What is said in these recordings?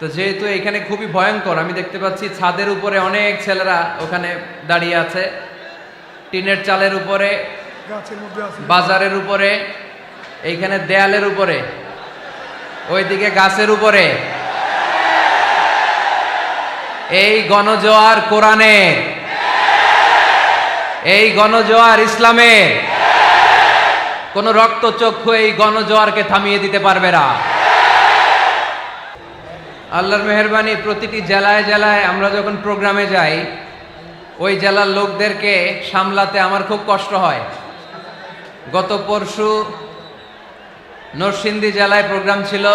তো যেহেতু এখানে খুবই ভয়ঙ্কর, আমি দেখতে পাচ্ছি ছাদের উপরে অনেক ছেলেরা ওখানে দাঁড়িয়ে আছে, টিনের চালের উপরে, বাজারের উপরে, এইখানে দেয়ালের উপরে, ওইদিকে গাছের উপরে। এই গণজোয়ার কোরআনের, এই গণজোয়ার ইসলামের। কোন রক্তচক্ষু এই গণজোয়ারকে থামিয়ে দিতে পারবে না। আল্লাহর মেহেরবানি, প্রতিটি জেলায় জেলায় আমরা যখন প্রোগ্রামে যাই, ওই জেলার লোকদেরকে সামলাতে আমার খুব কষ্ট হয়। গত পরশু নরসিংদী জেলায় প্রোগ্রাম ছিল,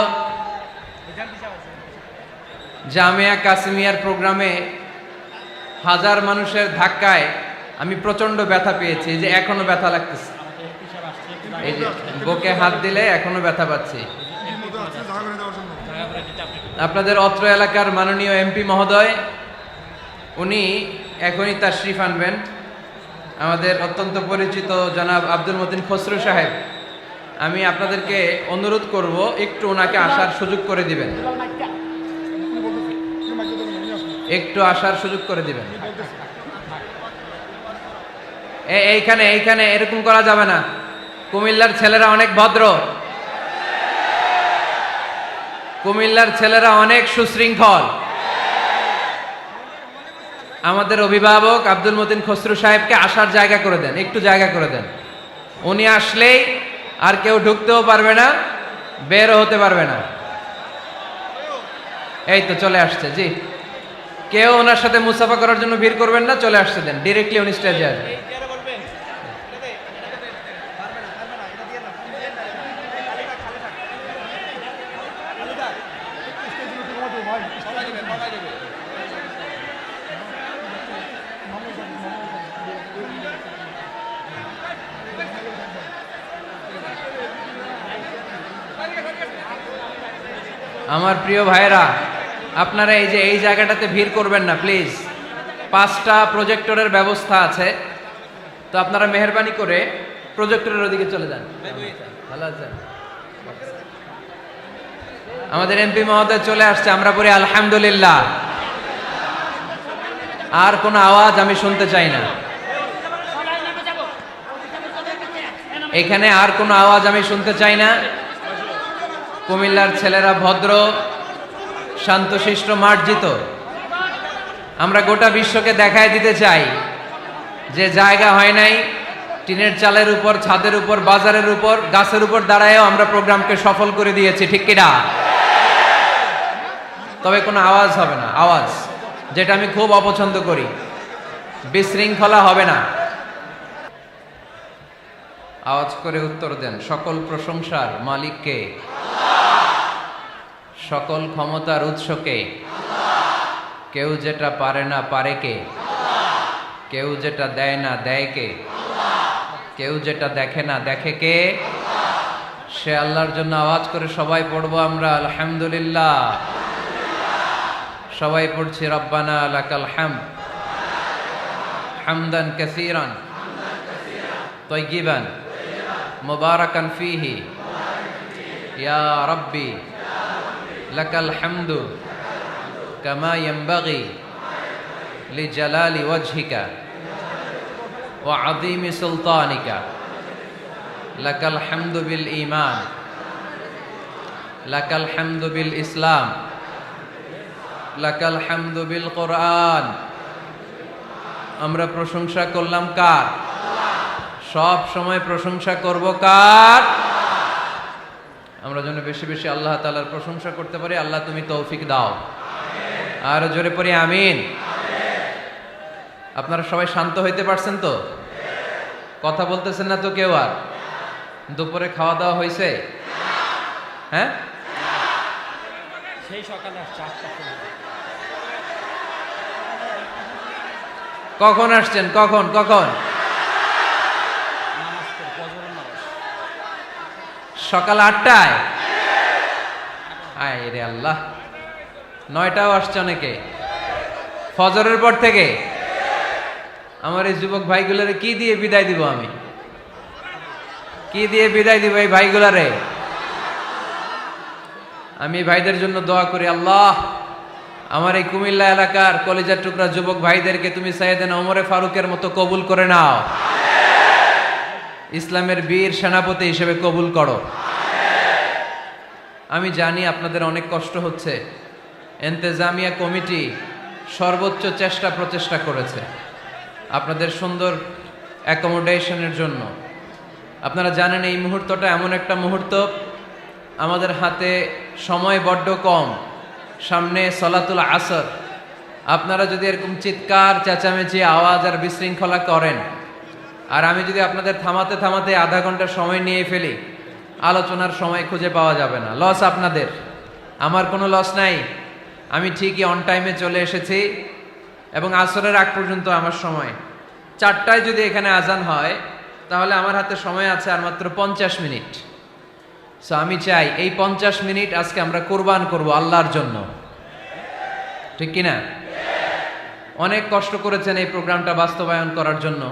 জামিয়া কাসিমিয়ার প্রোগ্রামে হাজার মানুষের ধাক্কায় আমি প্রচন্ড ব্যথা পেয়েছি, যে এখনো ব্যথা লাগতেছে, এই যে বুকে হাত দিলে এখনো ব্যথা পাচ্ছি। আপনাদের অত্র এলাকার মাননীয় এমপি মহোদয়, উনি এখনই তাশরিফ আনবেন। আমাদের অত্যন্ত পরিচিত জনাব আব্দুল মতিন খসরু সাহেব, আমি আপনাদেরকে অনুরোধ করব একটু ওনাকে আসার সুযোগ করে দিবেন, একটু আসার সুযোগ করে দিবেন। এইখানে এইখানে এরকম করা যাবে না। কুমিল্লার ছেলেরা অনেক ভদ্র, কুমিল্লার ছেলেরা অনেক সুশৃঙ্খল। আমাদের অভিভাবক আব্দুল মতিন খসরু সাহেবকে আসার জায়গা করে দেন, একটু জায়গা করে দেন। উনি আসলেই আর কেউ ঢুকতেও পারবে না, বেরও হতে পারবে না। এই তো চলে আসছে, জি। কেউ ওনার সাথে মুসাফা করার জন্য ভিড় করবেন না, চলে আসছে দেন, ডিরেক্টলি উনি স্টেজে আসবেন। আমার প্রিয় ভাইরা, আপনারা এই যে এই জায়গাটাতে ভিড় করবেন না প্লিজ। 5টা প্রজেক্টরের ব্যবস্থা আছে, তো আপনারা মেহেরবানি করে প্রজেক্টরের ওদিকে চলে যান। ভালো আছেন? আমাদের এমপি মহোদয় চলে আসছে, আমরা পড়ি আলহামদুলিল্লাহ। আর কোনো আওয়াজ আমি শুনতে চাই না এখানে, আর কোনো আওয়াজ আমি শুনতে চাই না। কুমিল্লার ছেলেরা ভদ্র, শান্তশিষ্ট, মার্জিত। আমরা গোটা বিশ্বকে দেখায় দিতে চাই যে জায়গা হয় নাই, টিনের চালের উপর, ছাদের উপর, বাজারের উপর, গাছের উপর দাঁড়ায়ও আমরা প্রোগ্রামকে সফল করে দিয়েছি, ঠিক কিনা? তবে কোনো আওয়াজ হবে না, আওয়াজ যেটা আমি খুব অপছন্দ করি। বিশৃঙ্খলা হবে না। আওয়াজ করে উত্তর দেন, সকল প্রশংসার মালিককে, সকল ক্ষমতার উৎসকে। কেউ যেটা পারে না পারে কে, কেউ যেটা দেয় না দেয় কে, কেউ যেটা দেখে না দেখে কে, সে আল্লাহর জন্য আওয়াজ করে সবাই পড়বো আমরা আলহামদুলিল্লাহ। সবাই পড়ছি রব্বানা লাকাল হামদ হামদান কাসীরান তাইয়িবান মুবারাকান ফীহি ইয়া রাব্বি লাকাল হামদু কামা ইয়ানবাগি লিজালালি ওয়াজহিকা ওয়া আযীমি সুলতানিকা। লাকাল হামদু বিল ঈমান, লাকাল হামদু বিল ইসলাম, লাকাল হামদু বিল কোরআন। আমরা প্রশংসা করলাম কার? সব সময় প্রশংসা করব কার? আমরা যেন বেশি বেশি আল্লাহ তাআলার প্রশংসা করতে পারি। আল্লাহ তুমি তৌফিক দাও। আর জোরে পড়ি আমিন। আপনারা সবাই শান্ত হইতে পারছেন তো? কথা বলতেছেন না তো কেউ? আর দুপুরে খাওয়া দাওয়া হয়েছে? হ্যাঁ, সেই সকালে কখন আসছেন? কখন কখন? সকাল 8টায়? আয় রে আল্লাহ, 9টাও আসছে অনেকে ফজরের পর থেকে। আমার এই যুবক ভাইগুলারে কি দিয়ে বিদায় দিব? আমি কি দিয়ে বিদায় দিব এই ভাইগুলারে? আমি ভাইদের জন্য দোয়া করি, আল্লাহ আমার এই কুমিল্লা এলাকার কলিজার টুকরা যুবক ভাইদেরকে তুমি সাইয়েদনা ওমরে ফারুকের মতো কবুল করে নাও, ইসলামের বীর সেনাপতি হিসেবে কবুল করো। আমি জানি আপনাদের অনেক কষ্ট হচ্ছে, ইন্তেজামিয়া কমিটি সর্বোচ্চ চেষ্টা প্রচেষ্টা করেছে আপনাদের সুন্দর অ্যাকোমোডেশনের জন্য। আপনারা জানেন এই মুহূর্তটা এমন একটা মুহূর্ত, আমাদের হাতে সময় বড্ড কম, সামনে সলাতুল আসর। আপনারা যদি এরকম চিৎকার চেঁচামেচি আওয়াজ আর বিশৃঙ্খলা করেন, আর আমি যদি আপনাদের থামাতে থামাতে আধা ঘন্টা সময় নিয়ে ফেলি, আলোচনার সময় খুঁজে পাওয়া যাবে না। লস আপনাদের, আমার কোনো লস নাই। আমি ঠিকই অন টাইমে চলে এসেছি এবং আসরের আগ পর্যন্ত আমার সময়। 4টায় যদি এখানে আজান হয় তাহলে আমার হাতে সময় আছে আর মাত্র 50 মিনিট। সো আমি চাই এই 50 মিনিট আজকে আমরা কুরবান করব আল্লাহর জন্য, ঠিক কিনা? অনেক কষ্ট করেছেন এই প্রোগ্রামটা বাস্তবায়ন করার জন্য।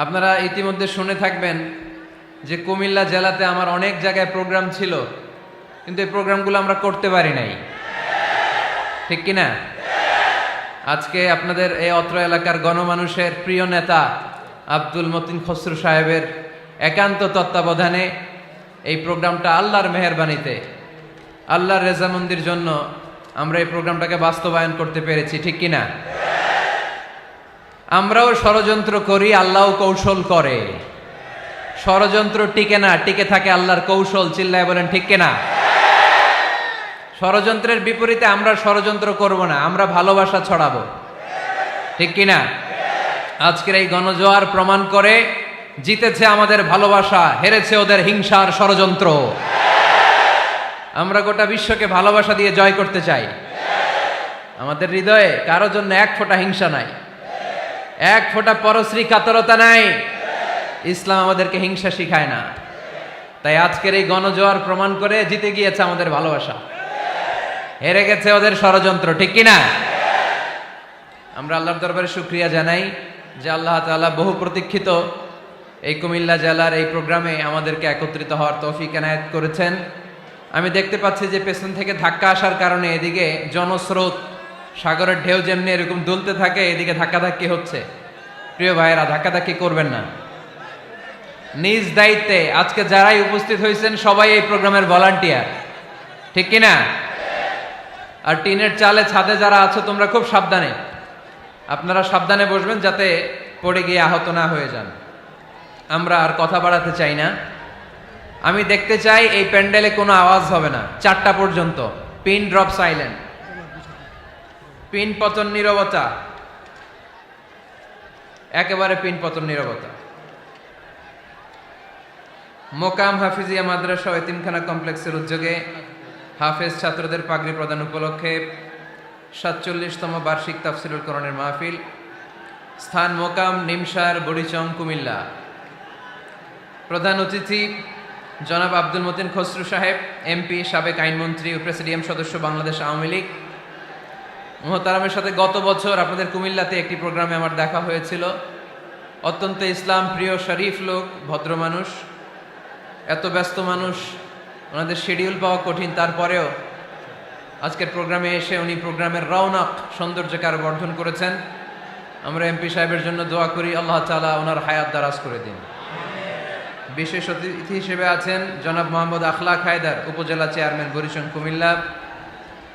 আপনারা ইতিমধ্যে শুনে থাকবেন যে কুমিল্লা জেলাতে আমার অনেক জায়গায় প্রোগ্রাম ছিল, কিন্তু এই প্রোগ্রামগুলো আমরা করতে পারি নাই, ঠিক কিনা? আজকে আপনাদের এই অত্র এলাকার গণমানুষের প্রিয় নেতা আব্দুল মতিন খসরু সাহেবের একান্ত তত্ত্বাবধানে এই প্রোগ্রামটা আল্লাহর মেহেরবানিতে, আল্লাহর রেজামন্দির জন্য আমরা এই প্রোগ্রামটাকে বাস্তবায়ন করতে পেরেছি, ঠিক কিনা? আমরাও ষড়যন্ত্র করি, আল্লাহও কৌশল করে। ষড়যন্ত্র টিকে না, টিকে থাকে আল্লাহর কৌশল। চিল্লায় বলেন ঠিক কিনা? ষড়যন্ত্রের বিপরীতে আমরা ষড়যন্ত্র করব না, আমরা ভালোবাসা ছড়াবো, ঠিক কিনা? আজকের এই গণজোয়ার প্রমাণ করে জিতেছে আমাদের ভালোবাসা, হেরেছে ওদের হিংসার ষড়যন্ত্র। আমরা গোটা বিশ্বকে ভালোবাসা দিয়ে জয় করতে চাই। আমাদের হৃদয়ে কারোর জন্য এক ফোঁটা হিংসা নাই, এক ফোঁটা পরশ্রী কাতরতা নাই। ইসলাম আমাদেরকে হিংসা শিখায় না। তাই আজকের এই গণজোয়ার প্রমাণ করে জিতে গিয়েছে আমাদের ভালোবাসা, হেরে গেছে ওদের ষড়যন্ত্র, ঠিক কিনা? আমরা আল্লাহর দরবারে শুকরিয়া জানাই যে আল্লাহ তাআলা বহু প্রতীক্ষিত এই কুমিল্লা জেলার এই প্রোগ্রামে আমাদেরকে একত্রিত হওয়ার তৌফিক এনায়েত করেছেন। আমি দেখতে পাচ্ছি যে পেছন থেকে ধাক্কা আসার কারণে এদিকে জনস্রোত, সাগরের ঢেউ যেমনি এরকম দুলতে থাকে, এদিকে ধাক্কাধাক্কি হচ্ছে। প্রিয় ভাইয়েরা, ধাক্কাধাক্কি করবেন না। নিজ দায়িত্বে আজকে যারাই উপস্থিত হয়েছেন সবাই এই প্রোগ্রামের ভলান্টিয়ার, ঠিক কিনা? আর টিনের চালে ছাদে যারা আছো তোমরা খুব সাবধানে, আপনারা সাবধানে বসবেন যাতে পড়ে গিয়ে আহত না হয়ে যান। আমরা আর কথা বাড়াতে চাই না। আমি দেখতে চাই এই প্যান্ডেলে কোনো আওয়াজ হবে না 4টা পর্যন্ত। পিন ড্রপ সাইলেন্ট, পিন পতন নীরবতা, একেবারে পিন পতন নীরবতা। মোকাম হাফিজিয়া মাদ্রাসা ও এতিমখানা কমপ্লেক্সের উদ্যোগে হাফেজ ছাত্রদের পাগড়ি প্রদান উপলক্ষে 47তম বার্ষিক তাফসিরুল কোরআনের মাহফিল। স্থান মোকাম নিমসার বুড়িচং, কুমিল্লা। প্রধান অতিথি জনাব আব্দুল মতিন খসরু সাহেব, এমপি, সাবেক আইনমন্ত্রী ও প্রেসিডিয়াম সদস্য, বাংলাদেশ আওয়ামী লীগ। মোহতারামের সাথে গত বছর আপনাদের কুমিল্লাতে একটি প্রোগ্রামে আমার দেখা হয়েছিল। অত্যন্ত ইসলাম প্রিয়, শরীফ লোক, ভদ্র মানুষ। এত ব্যস্ত মানুষ, ওনাদের শিডিউল পাওয়া কঠিন, তারপরেও আজকের প্রোগ্রামে এসে উনি প্রোগ্রামের রৌনক, সৌন্দর্যকে আরো বর্ধন করেছেন। আমরা এমপি সাহেবের জন্য দোয়া করি, আল্লাহ তাআলা ওনার হায়াত দারাজ করে দিন। বিশেষ অতিথি হিসেবে আছেন জনাব মোহাম্মদ আখলাক হায়দার, উপজেলা চেয়ারম্যান, বুড়িচং, কুমিল্লা।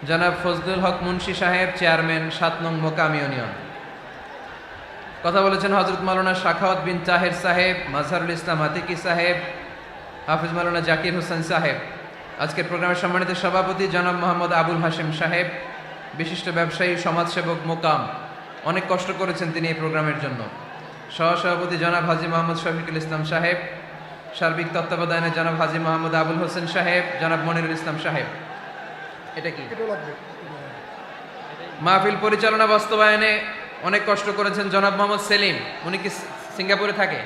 জনাব ফজলুল হক মুন্সি সাহেব, চেয়ারম্যান, 7 নং মোকাম ইউনিয়ন। কথা বলেছেন হযরত মাওলানা শাখাওয়াত বিন তাহের সাহেব, মাজহারুল ইসলাম আতিকি সাহেব, হাফিজ মাওলানা জাকির হোসেন সাহেব। আজকের প্রোগ্রামের সম্মানিত সভাপতি জনাব মোহাম্মদ আবুল হাশেম সাহেব, বিশিষ্ট ব্যবসায়ী, সমাজসেবক, মোকাম। অনেক কষ্ট করেছেন তিনি এই প্রোগ্রামের জন্য। সহসভাপতি জনাব হাজী মোহাম্মদ শফিকুল ইসলাম সাহেব, সার্বিক তত্ত্বাবধানে জনাব হাজী মোহাম্মদ আবুল হোসেন সাহেব, জনাব মনিরুল ইসলাম সাহেব। এটা কি মাহফিল পরিচালনা বাস্তবায়নে অনেক কষ্ট করেছেন জনাব মোহাম্মদ সেলিম। উনি কি সিঙ্গাপুরে থাকে?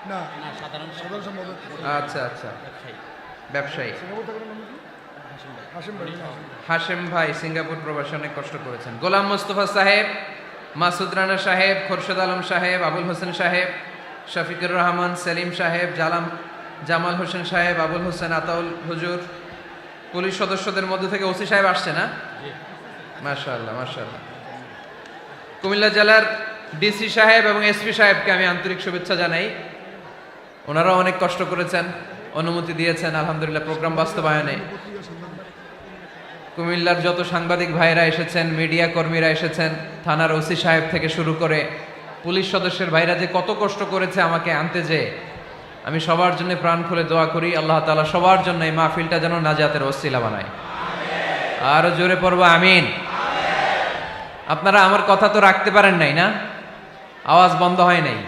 না, সাধারণ সম্পাদক। আচ্ছা আচ্ছা, ব্যবসায়ী। হাশিম হাশেম ভাই সিঙ্গাপুর প্রবাসে অনেক কষ্ট করেছেন। গোলাম মোস্তফা সাহেব, মাসুদ রানা সাহেব, খোরশেদ আলম সাহেব, আবুল হোসেন সাহেব, শফিকুর রহমান, সেলিম সাহেব, জামাল হোসেন সাহেব, আবুল হোসেন, আতাউল হুজুর। পুলিশ সদস্যদের মধ্যে থেকে ওসি সাহেব আসছে না? মাশাআল্লাহ মাশাআল্লাহ। কুমিল্লা জেলার ডিসি সাহেব এবং এসপি সাহেবকে আমি আন্তরিক শুভেচ্ছা জানাই। ওনারা অনেক কষ্ট করেছেন, অনুমতি দিয়েছেন আলহামদুলিল্লাহ প্রোগ্রাম বাস্তবায়নে। কুমিল্লার যত সাংবাদিক ভাইরা এসেছেন, মিডিয়া কর্মীরা এসেছেন, থানার ওসি সাহেব থেকে শুরু করে পুলিশ সদস্যের ভাইরা যে কত কষ্ট করেছে আমাকে আনতে, যে আমি সবার জন্য প্রাণ খুলে দোয়া করি আল্লাহ তাআলা সবার জন্য এই মাহফিলটা যেন নাজাতের ওসিলা বানায়। আরো জোরে পড়বো আমিন। আপনারা আমার কথা তো রাখতে পারেন নাই না? আওয়াজ বন্ধ হয় নাই।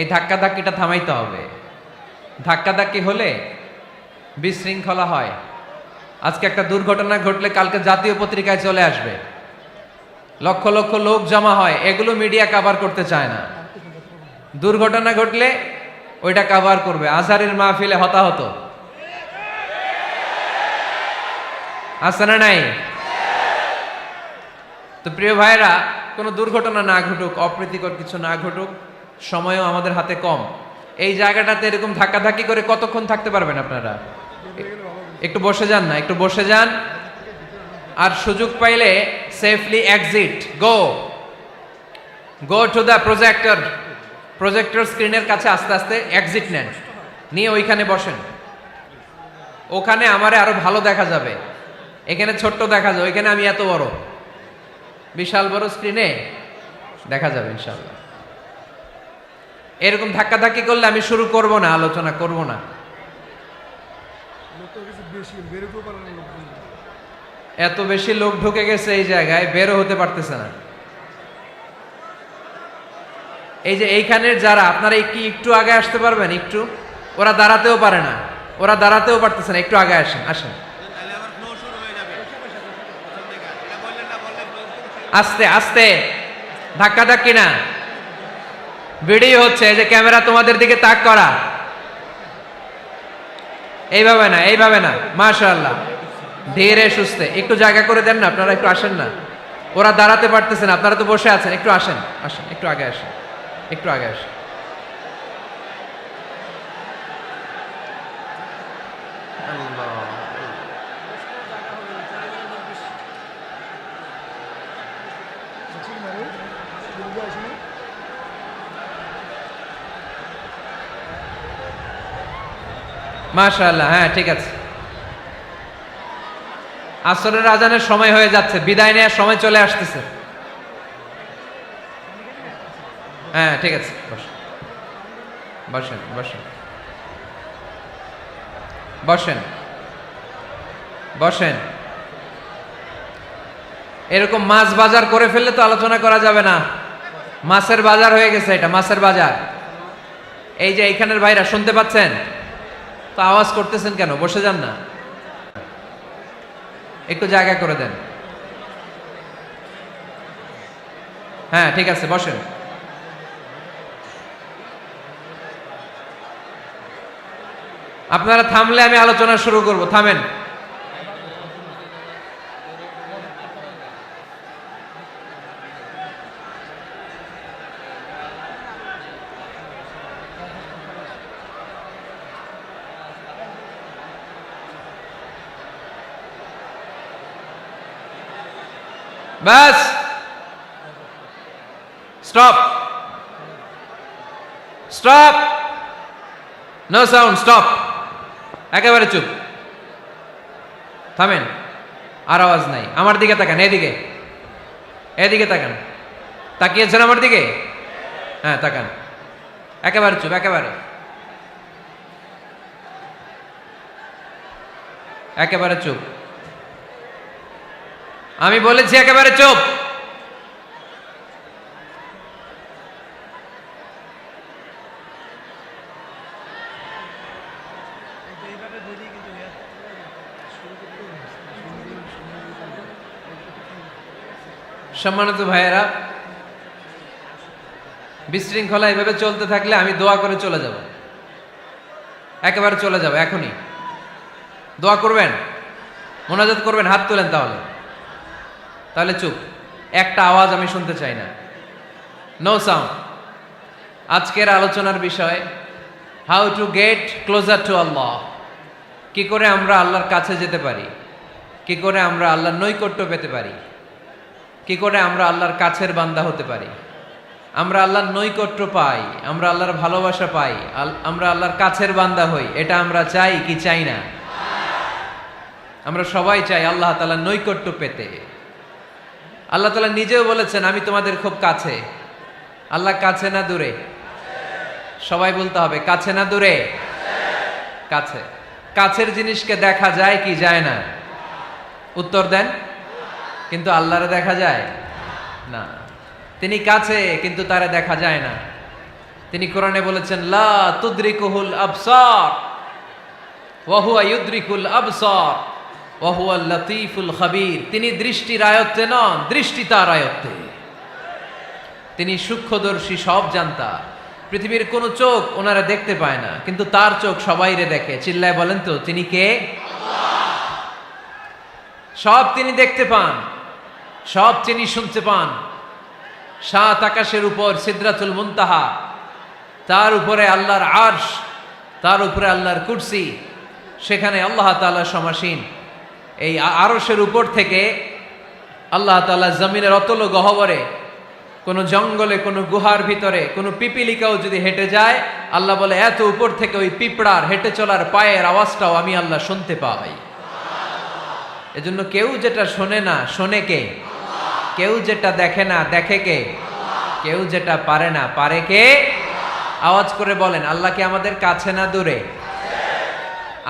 এই ধাক্কাধাক্কিটা থামাইতে হবে। ধাক্কাধাক্কি হলে বিশৃঙ্খলা হয়। আজকে একটা দুর্ঘটনা ঘটলে কালকে জাতীয় পত্রিকায় চলে আসবে, লক্ষ লক্ষ লোক জমা হয়, এগুলো মিডিয়া কভার করতে চায় না। দুর্ঘটনা ঘটলে ওইটা কভার করবে। আজহারের মাহফিলে হতাহত আছে না নাই? তো প্রিয় ভাইরা, কোনো দুর্ঘটনা না ঘটুক, অপ্রীতিকর কিছু না ঘটুক, সময়ও আমাদের হাতে কম। এই জায়গাটাতে এরকম ধাক্কাধাক্কি করে কতক্ষণ থাকতে পারবেন আপনারা? একটু বসে যান না, একটু বসে যান। আর সুযোগ পাইলে safely exit, go to the projector স্ক্রিনের কাছে আস্তে আস্তে এক্সিট নেন, নিয়ে ওইখানে বসেন। ওখানে আমারে আরো ভালো দেখা যাবে। এখানে ছোট্ট দেখা যায়, ওইখানে আমি এত বড়, বিশাল বড় স্ক্রিনে দেখা যাবে ইনশাআল্লাহ। এরকম ধাক্কাধাক্কি করলে আমি শুরু করব না, আলোচনা করব না। এত বেশি লোক ঢুকে গেছে এই জায়গায়, বেরো হতে পারতেছে না। এই যে এইখানের যারা, আপনারা কি একটু আগে আসতে পারবেন? একটু, ওরা দাঁড়াতেও পারে না, ওরা দাঁড়াতেও পারতেছে না। একটু আগে আসেন, আসেন আস্তে আস্তে, ধাক্কাধাক্কি না। ভিডিও হচ্ছে, এই যে ক্যামেরা তোমাদের দিকে তাক করা, এইভাবে না, এইভাবে না। মাশাআল্লাহ, ধীরে সুস্থে একটু জায়গা করে দেন না আপনারা, একটু আসেন না। ওরা দাঁড়াতে পারতেছে না, আপনারা তো বসে আছেন, একটু আসেন, আসেন একটু আগে আসেন, একটু আগে আসেন। মাশাআল্লাহ, হ্যাঁ ঠিক আছে। আসরের আজানের সময় হয়ে যাচ্ছে, বিদায় নেওয়ার সময় চলে আসতেছে। হ্যাঁ ঠিক আছে, বসেন বসেন বসেন বসেন বসেন। এরকম মাছ বাজার করে ফেললে তো আলোচনা করা যাবে না। মাছের বাজার হয়ে গেছে এটা, মাছের বাজার। এই যে এইখানের ভাইরা শুনতে পাচ্ছেন তো, আওয়াজ করতেছেন কেন? বসে যান না, একটু জায়গা করে দেন। হ্যাঁ ঠিক আছে, বসেন। আপনারা থামলে আমি আলোচনা শুরু করব, থামেন। বাস, stop stop, no sound, stop, একেবারে চুপ, থামেন। আর আওয়াজ নাই। আমার দিকে তাকান, এদিকে, এদিকে তাকান। তাকিয়েছেন আমার দিকে? হ্যাঁ তাকান, একেবারে চুপ, একেবারে একেবারে চুপ। আমি বলেছি একেবারে চুপ। সম্মানিত ভাইয়েরা, বিশৃঙ্খলা এভাবে চলতে থাকলে আমি দোয়া করে চলে যাব, একেবারে চলে যাব এখনই। দোয়া করবেন, মোনাজাত করবেন, হাত তোলেন। তাহলে চুপ, একটা আওয়াজ আমি শুনতে চাই না, নো সাউন্ড। আজকের আলোচনার বিষয় how to get closer to Allah. কি করে আমরা আল্লাহর কাছে যেতে পারি, কি করে আমরা আল্লাহর নৈকট্য পেতে পারি। কি করে আমরা আল্লাহর কাছের বান্দা হতে পারি, আমরা আল্লাহর নৈকট্য পাই, আমরা আল্লাহর ভালোবাসা পাই, আমরা আল্লাহর কাছের বান্দা হই, এটা আমরা চাই কি চাই না? আমরা সবাই চাই আল্লাহ তাআলার নৈকট্য পেতে। আল্লাহ তাআলা নিজেও বলেছেন আমি তোমাদের খুব কাছে। আল্লাহ কাছে না দূরে? সবাই বলতে হবে কাছে না দূরে? কাছে। কাছের জিনিসকে দেখা যায় কি যায় না? উত্তর দেন। কিন্তু আল্লাহরে দেখা যায় না। তিনি কাছে কিন্তু তারে দেখা যায় না। তিনি কোরআনে বলেছেন লা তুদরিকুহুল আবসার ওয়া হুয়া ইউদরিকুল আবসার ওয়া হুয়াল লাতীফুল খাবীর। তিনি দৃষ্টির আয়ত্তে নন, দৃষ্টি তার আয়ত্তে। তিনি সূক্ষ্মদর্শী, সব জানতা। পৃথিবীর কোন চোখ ওনারা দেখতে পায় না, কিন্তু তার চোখ সবাইরে দেখে। চিল্লায় বলেন তো তিনি কে? সব তিনি দেখতে পান, সব তিনি শুনতে পান। সাত আকাশের উপর সিদরাতুল মুনতাহা, তার উপরে আল্লাহর আরশ, তার উপরে আল্লাহর কুরসি, সেখানে আল্লাহ তাআলা সমাসীন। এই আরশের উপর থেকে আল্লাহ তাআলা জমিনের অতল গহ্বরে, কোন জঙ্গলে, কোন গুহার ভিতরে কোন পিপিলিকাও যদি হেঁটে যায়, আল্লাহ বলে এত উপর থেকে ওই পিঁপড়ার হেঁটে চলার পায়ের আওয়াজটাও আমি আল্লাহ শুনতে পাই। এজন্য কেউ যেটা শোনে না শোনে কে? কেউ যেটা দেখে না দেখে কে? কেউ যেটা পারে না পারে কে? আওয়াজ করে বলেন আল্লাহ কি আমাদের কাছে না দূরে?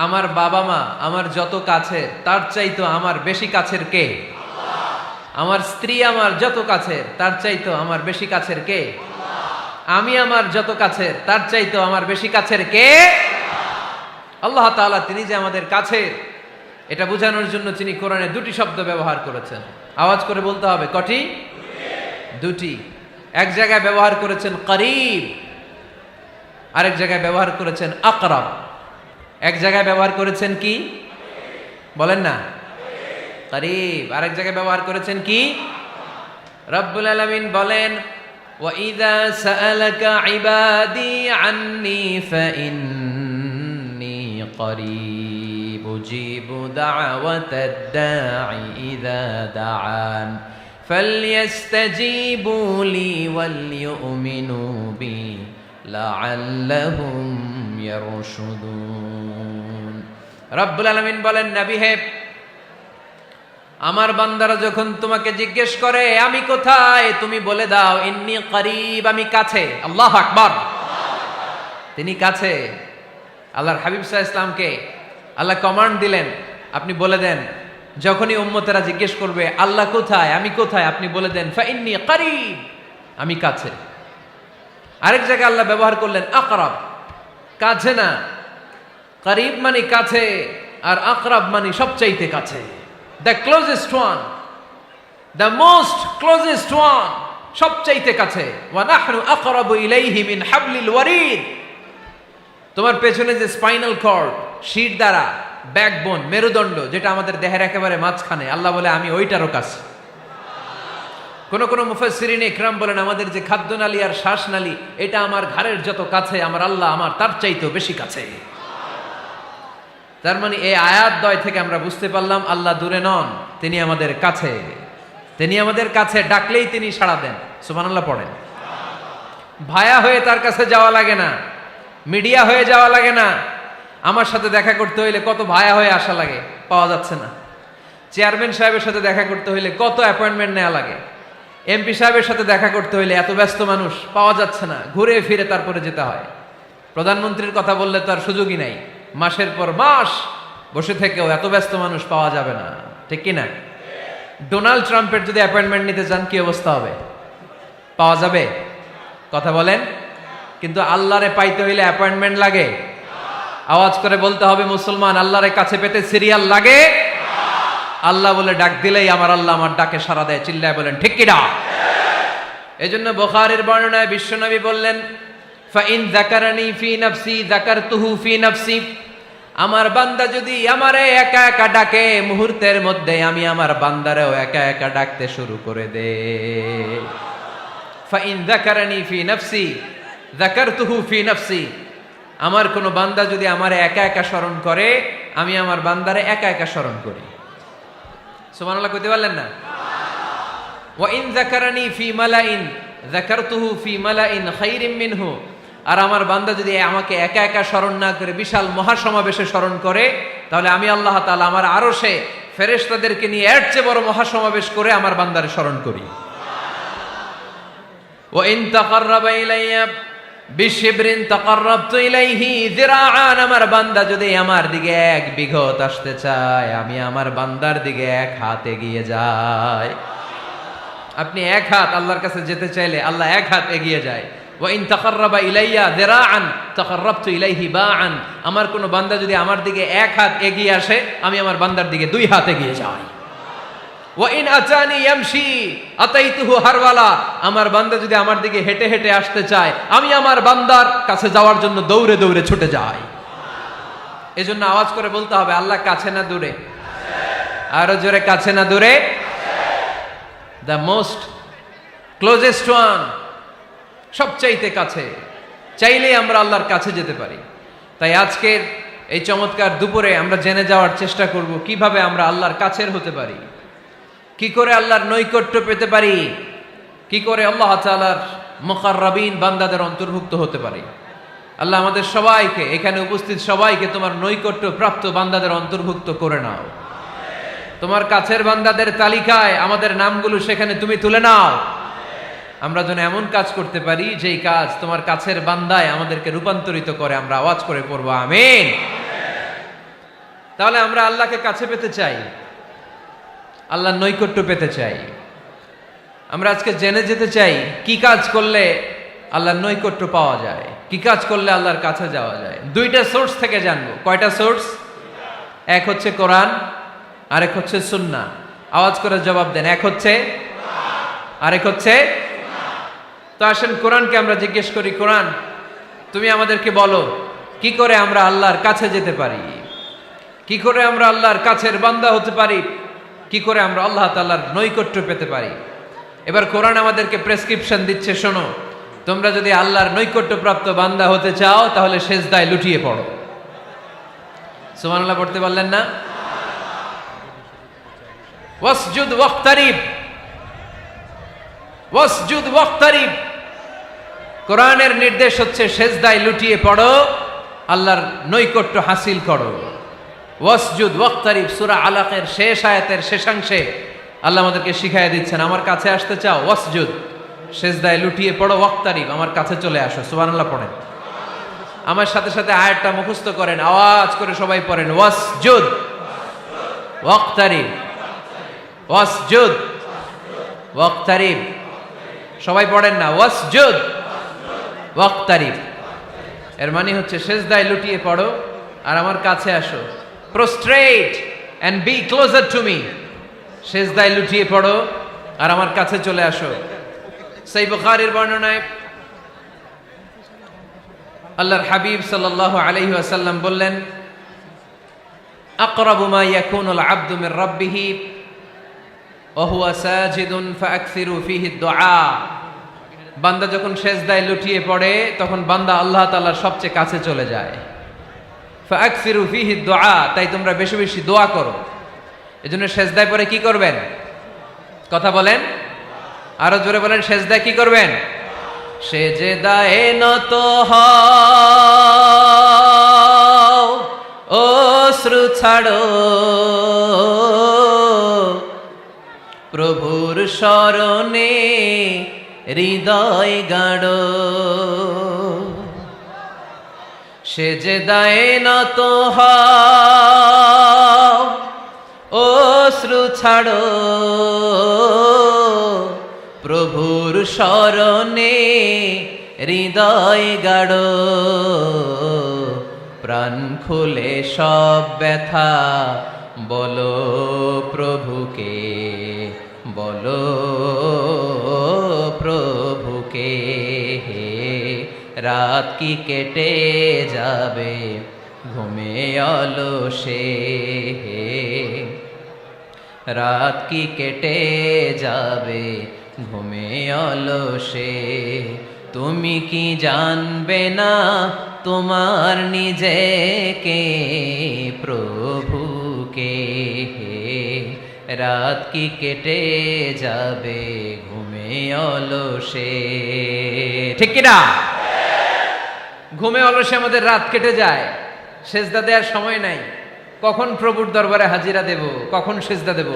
আমার বাবা মা আমার যত কাছের, তার চাইতো আমার বেশি কাছের কে? আমার স্ত্রী আমার যত কাছের, তার চাইতো আমার বেশি কাছের কে? আমি আমার যত কাছের, তার চাইতো আমার বেশি কাছের কে? আল্লাহ তাআলা তিনি যে আমাদের কাছের, এটা বোঝানোর জন্য তিনি কোরআনে দুটি শব্দ ব্যবহার করেছেন। আওয়াজ করে বলতে হবে কটি? দুটি। এক জায়গায় ব্যবহার করেছেন করিব, আরেক জায়গায় ব্যবহার করেছেন আকরাব। এক জায়গায় ব্যবহার করেছেন কি বলেন না? করিব। আরেক জায়গায় ব্যবহার করেছেন কি? রব্বুল আলামিন বলেন ওয়াইযা সাআলাকা ইবাদি আন্নী ফাইন্নী করিব উজিবু দাওয়াতাদ দাঈ ইযা দাআন ফালইস্তাজিবু লি ওয়ালইউমিনু বি লাআল্লাহুম ইয়ারশুদুন। রব্বুল আলামিন বলেন নবী হে, আমার বান্দারা যখন তোমাকে জিজ্ঞেস করে আমি কোথায়, তুমি বলে দাও ইন্নী করিব, আমি কাছে। আল্লাহু আকবার। তিনি কাছে। আল্লাহর হাবিব সাল্লাল্লাহু আলাইহি ওয়াসাল্লামকে আল্লাহ কমান্ড দিলেন, আপনি বলে দেন যখনই উম্মতেরা জিজ্ঞেস করবে আল্লাহ কোথায়, আমি কোথায়, আপনি বলে দেন ফাইন্নী করিব, আমি কাছে। আরেক জায়গায় আল্লাহ ব্যবহার করলেন আকরাব, কাছে না। করিব মানে কাছে, আর আকরাব মানে সবচাইতে কাছে। The closest one, the most closest one, সবচাইতে কাছে। ওয়া নাহনু আকরাবু ইলাইহি মিন হাবলিল ওয়ারিদ। তোমার পেছনে যে স্পাইনাল কর্ড, শির দ্বারা, ব্যাকবোন, মেরুদণ্ড, যেটা আমাদের দেহের একেবারে মাঝখানে, আল্লাহ বলে আমি ওইটারও কাছে। কোন কোন মুফাসসিরিন ইকরাম বলেন আমাদের যে খাদ্যনালী আর শ্বাসনালী, এটা আমার ঘাড়ের যত কাছে, আমার আল্লাহ আমার তার চাইতেও বেশি কাছে। তার মানে এই আয়াত দ্বয় থেকে আমরা বুঝতে পারলাম আল্লাহ দূরে নন, তিনি আমাদের কাছে। তিনি আমাদের কাছে, ডাকলেই তিনি সাড়া দেন। সুবহানাল্লাহ পড়েন। ভায়া হয়ে তার কাছে যাওয়া লাগে না, মিডিয়া হয়ে যাওয়া লাগে না। আমার সাথে দেখা করতে হইলে কত ভায়া হয়ে আসা লাগে, পাওয়া যাচ্ছে না। চেয়ারম্যান সাহেবের সাথে দেখা করতে হইলে কত অ্যাপয়েন্টমেন্ট নেওয়া লাগে। এমপি সাহেবের সাথে দেখা করতে হইলে এত ব্যস্ত মানুষ, পাওয়া যাচ্ছে না, ঘুরে ফিরে তারপরে যেতে হয়। প্রধানমন্ত্রীর কথা বললে তো আর সুযোগই নাই, মাসের পর মাস বসে থেকেও এত ব্যস্ত মানুষ পাওয়া যাবে না, ঠিক কি না? ডোনাল্ড ট্রাম্পের যদি অ্যাপয়েন্টমেন্ট নিতে চান কি অবস্থা হবে? পাওয়া যাবে? কথা বলেন। কিন্তু আল্লাহরে পাইতে হইলে অ্যাপয়েন্টমেন্ট লাগে। আওয়াজ করে বলতে হবে মুসলমান, আল্লাহরে কাছে পেতে সিরিয়াল লাগে। আল্লাহ বলে ডাক দিলেই আমার আল্লাহ আমার ডাকে সাড়া দেয়। চিল্লায় বলেন ঠিক কি না? এজন্য বুখারীর বর্ণনায় বিশ্বনবী বললেন ফাইন যাকারানি ফি নাফসি যাকারতুহু ফি নাফসি। আমার বান্দা যদি আমারে একা একা ডাকে, মুহূর্তের মধ্যে আমি আমার বান্দারেও একা একা ডাকতে শুরু করে দে। ফাইন যাকারানি ফি নাফসি যাকারতুহু ফি নাফসি। আমার কোন বান্দা যদি আমারে একা একা স্মরণ করে, আমি আমার বান্দারে একা একা স্মরণ করি। সুবহানাল্লাহ কইতে পারলেন না? ওয়া ইন যাকারানি ফি মালাইন যাকারতুহু ফি মালাইন খায়রিম মিনহু। আর আমার বান্দা যদি আমাকে একা একা স্মরণ না করে বিশাল মহাসমাবেশে স্মরণ করে, তাহলে আমি আল্লাহ তাআলা আমার আরশে ফেরেশতাদেরকে নিয়ে এর চেয়ে বড় মহাসমাবেশ করে আমার বান্দারে স্মরণ করি। ওয়া ইন তাকাররাবা ইলাইয়া বিশিবরিন তাকাররাবতু ইলাইহি যিরাআন। আমার বান্দা যদি আমার দিকে 1 বিঘত আসতে চায়, আমি আমার বান্দার দিকে 1 হাত এগিয়ে যাই। আপনি 1 হাত আল্লাহর কাছে যেতে চাইলে আল্লাহ 1 হাত এগিয়ে যায়। ওয়া ইন তাকাররাবা ইলাইয়া যিরাআন তাকাররাবতু ইলাইহি বাআন। আমার কোন বান্দা যদি আমার দিকে 1 হাত এগিয়ে আসে, আমি আমার বান্দার দিকে 2 হাত এগিয়ে যাই। ওয়া ইন আতানি ইয়ামশি আতাইতুহু হারওয়ালা। আমার বান্দা যদি আমার দিকে হেঁটে হেঁটে আসতে চায়, আমি আমার বান্দার কাছে যাওয়ার জন্য দৌড়ে দৌড়ে ছুটে যাই। এজন্য আওয়াজ করে বলতে হবে, আল্লাহ কাছে না দূরে? আরো জোরে, কাছে না দূরে? দ্য মোস্ট ক্লোজেস্ট ওয়ান, সবচাইতে কাছে। চাইলেই আমরা আল্লাহর কাছে যেতে পারি। তাই আজকের এই চমৎকার দুপুরে আমরা জেনে যাওয়ার চেষ্টা করব কিভাবে আমরা আল্লাহর কাছের হতে পারি, কি করে আল্লাহর নৈকট্য পেতে পারি, কি করে আল্লাহ তাআলার মুকাররাবিন বান্দাদের অন্তর্ভুক্ত হতে পারি। আল্লাহ আমাদের সবাইকে, এখানে উপস্থিত সবাইকে তোমার নৈকট্য প্রাপ্ত বান্দাদের অন্তর্ভুক্ত করে নাও। তোমার কাছের বান্দাদের তালিকায় আমাদের নামগুলো সেখানে তুমি তুলে নাও। আমরা যেন এমন কাজ করতে পারি যেই কাজ তোমার কাছের বান্দায় আমাদেরকে রূপান্তরিত করে। আমরা আওয়াজ করে পড়ব আমিন। তাহলে আমরা আল্লাহকে কাছে পেতে চাই, আল্লাহর নৈকট্য পেতে চাই। আমরা আজকে জেনে যেতে চাই কি কাজ করলে আল্লাহর নৈকট্য পাওয়া যায়, কি কাজ করলে আল্লাহর কাছে যাওয়া যায়। 2টা সোর্স থেকে জানবো। কয়টা সোর্স? এক হচ্ছে কোরআন, আরেক হচ্ছে সুন্নাহ। আওয়াজ করে জবাব দেন, এক হচ্ছে, আরেক হচ্ছে। তো আসেন কোরআনকে আমরা জিজ্ঞেস করি, কোরআন তুমি আমাদেরকে বলো কি করে আমরা আল্লাহর কাছে যেতে পারি, কি করে আমরা আল্লাহর কাছের বান্দা হতে পারি, কি করে আমরা আল্লাহ তাআলার নৈকট্য পেতে পারি। এবার কোরআন আমাদেরকে প্রেসক্রিপশন দিচ্ছে, শোনো, তোমরা যদি আল্লাহর নৈকট্য প্রাপ্ত বান্দা হতে চাও তাহলে সেজদায় লুটিয়ে পড়ো। সুবহানাল্লাহ পড়তে পারলেন না? ওয়াসজুদ ওয়াক্তারিব, ওয়াসজুদ ওয়াক্তারিব। কোরআনের নির্দেশ হচ্ছে সেজদায় লুটিয়ে পড়ো, আল্লাহর নৈকট্য হাসিল করো। ওয়াসজুদ ওয়াক্তারিব সূরা আলাকের শেষ আয়াতের শেষাংশে আল্লাহ আমাদেরকে শিখাইয়া দিচ্ছেন, আমার কাছে আসতে চাও, ওয়াসজুদ, সেজদায় লুটিয়ে পড়ো, ওয়াক্তারিব, আমার কাছে চলে আসো। সুবহানাল্লাহ পড়েন। আমার সাথে সাথে আয়াতটা মুখস্থ করেন, আওয়াজ করে সবাই পড়েন, ওয়াসজুদ ওয়াক্তারিব, ওয়াসজুদ ওয়াক্তারিব। সবাই পড়েন না, ওয়াসজুদ ওয়াক্তারিব। এর মানে হচ্ছে সেজদায় লুটিয়ে পড়ো আর আমার কাছে আসো। Prostrate and be closer to me. সেজদায় লুটিয়ে পড়ো আর আমার কাছে চলে আসো। সহিহ বুখারীর বর্ণনায় আল্লাহর হাবিব সাল্লাল্লাহু আলাইহি ওয়াসাল্লাম বললেন, আকরাবু মা ইয়াকুনুল আবদু মির রাব্বিহি ওয়া হুয়া সাজিদুন ফাআকসিরু ফীহি দুআ। বান্দা যখন সেজদায় লুটিয়ে পড়ে তখন বান্দা আল্লাহ তাআলার সবচেয়ে কাছে চলে যায়। ফাআকসিরু ফীহি দুআ, তাই তোমরা বেশি বেশি দোয়া করো। এজন্য সেজদায় পড়ে কি করবেন? কথা বলেন, আরো জোরে বলেন, সেজদায় কি করবেন? সেজদায় নত হও, অশ্রু ছাড়ো, প্রভুর শরণে হৃদয় গাড়ো। সেজদায় নত হও, অশ্রু ছাড়ো, প্রভুর শরণে হৃদয় গাড়ো। প্রাণ খুলে সব ব্যথা বলো প্রভুকে, বলো প্রভুকে। রাত কি কেটে যাবে ঘুমে অলসে, রাত কি কেটে যাবে ঘুমে অলসে। তুমি কি জানবে না তোমার নিজেকে, প্রভুকে। রাত কি কেটে যাবে ঘুমে অলসে, ঠিক কিনা? ঘুমে অলসে আমাদের রাত কেটে যায়, সেজদা দেওয়ার সময় নাই। কখন প্রভুর দরবারে হাজিরা দেব, কখন সেজদা দেব?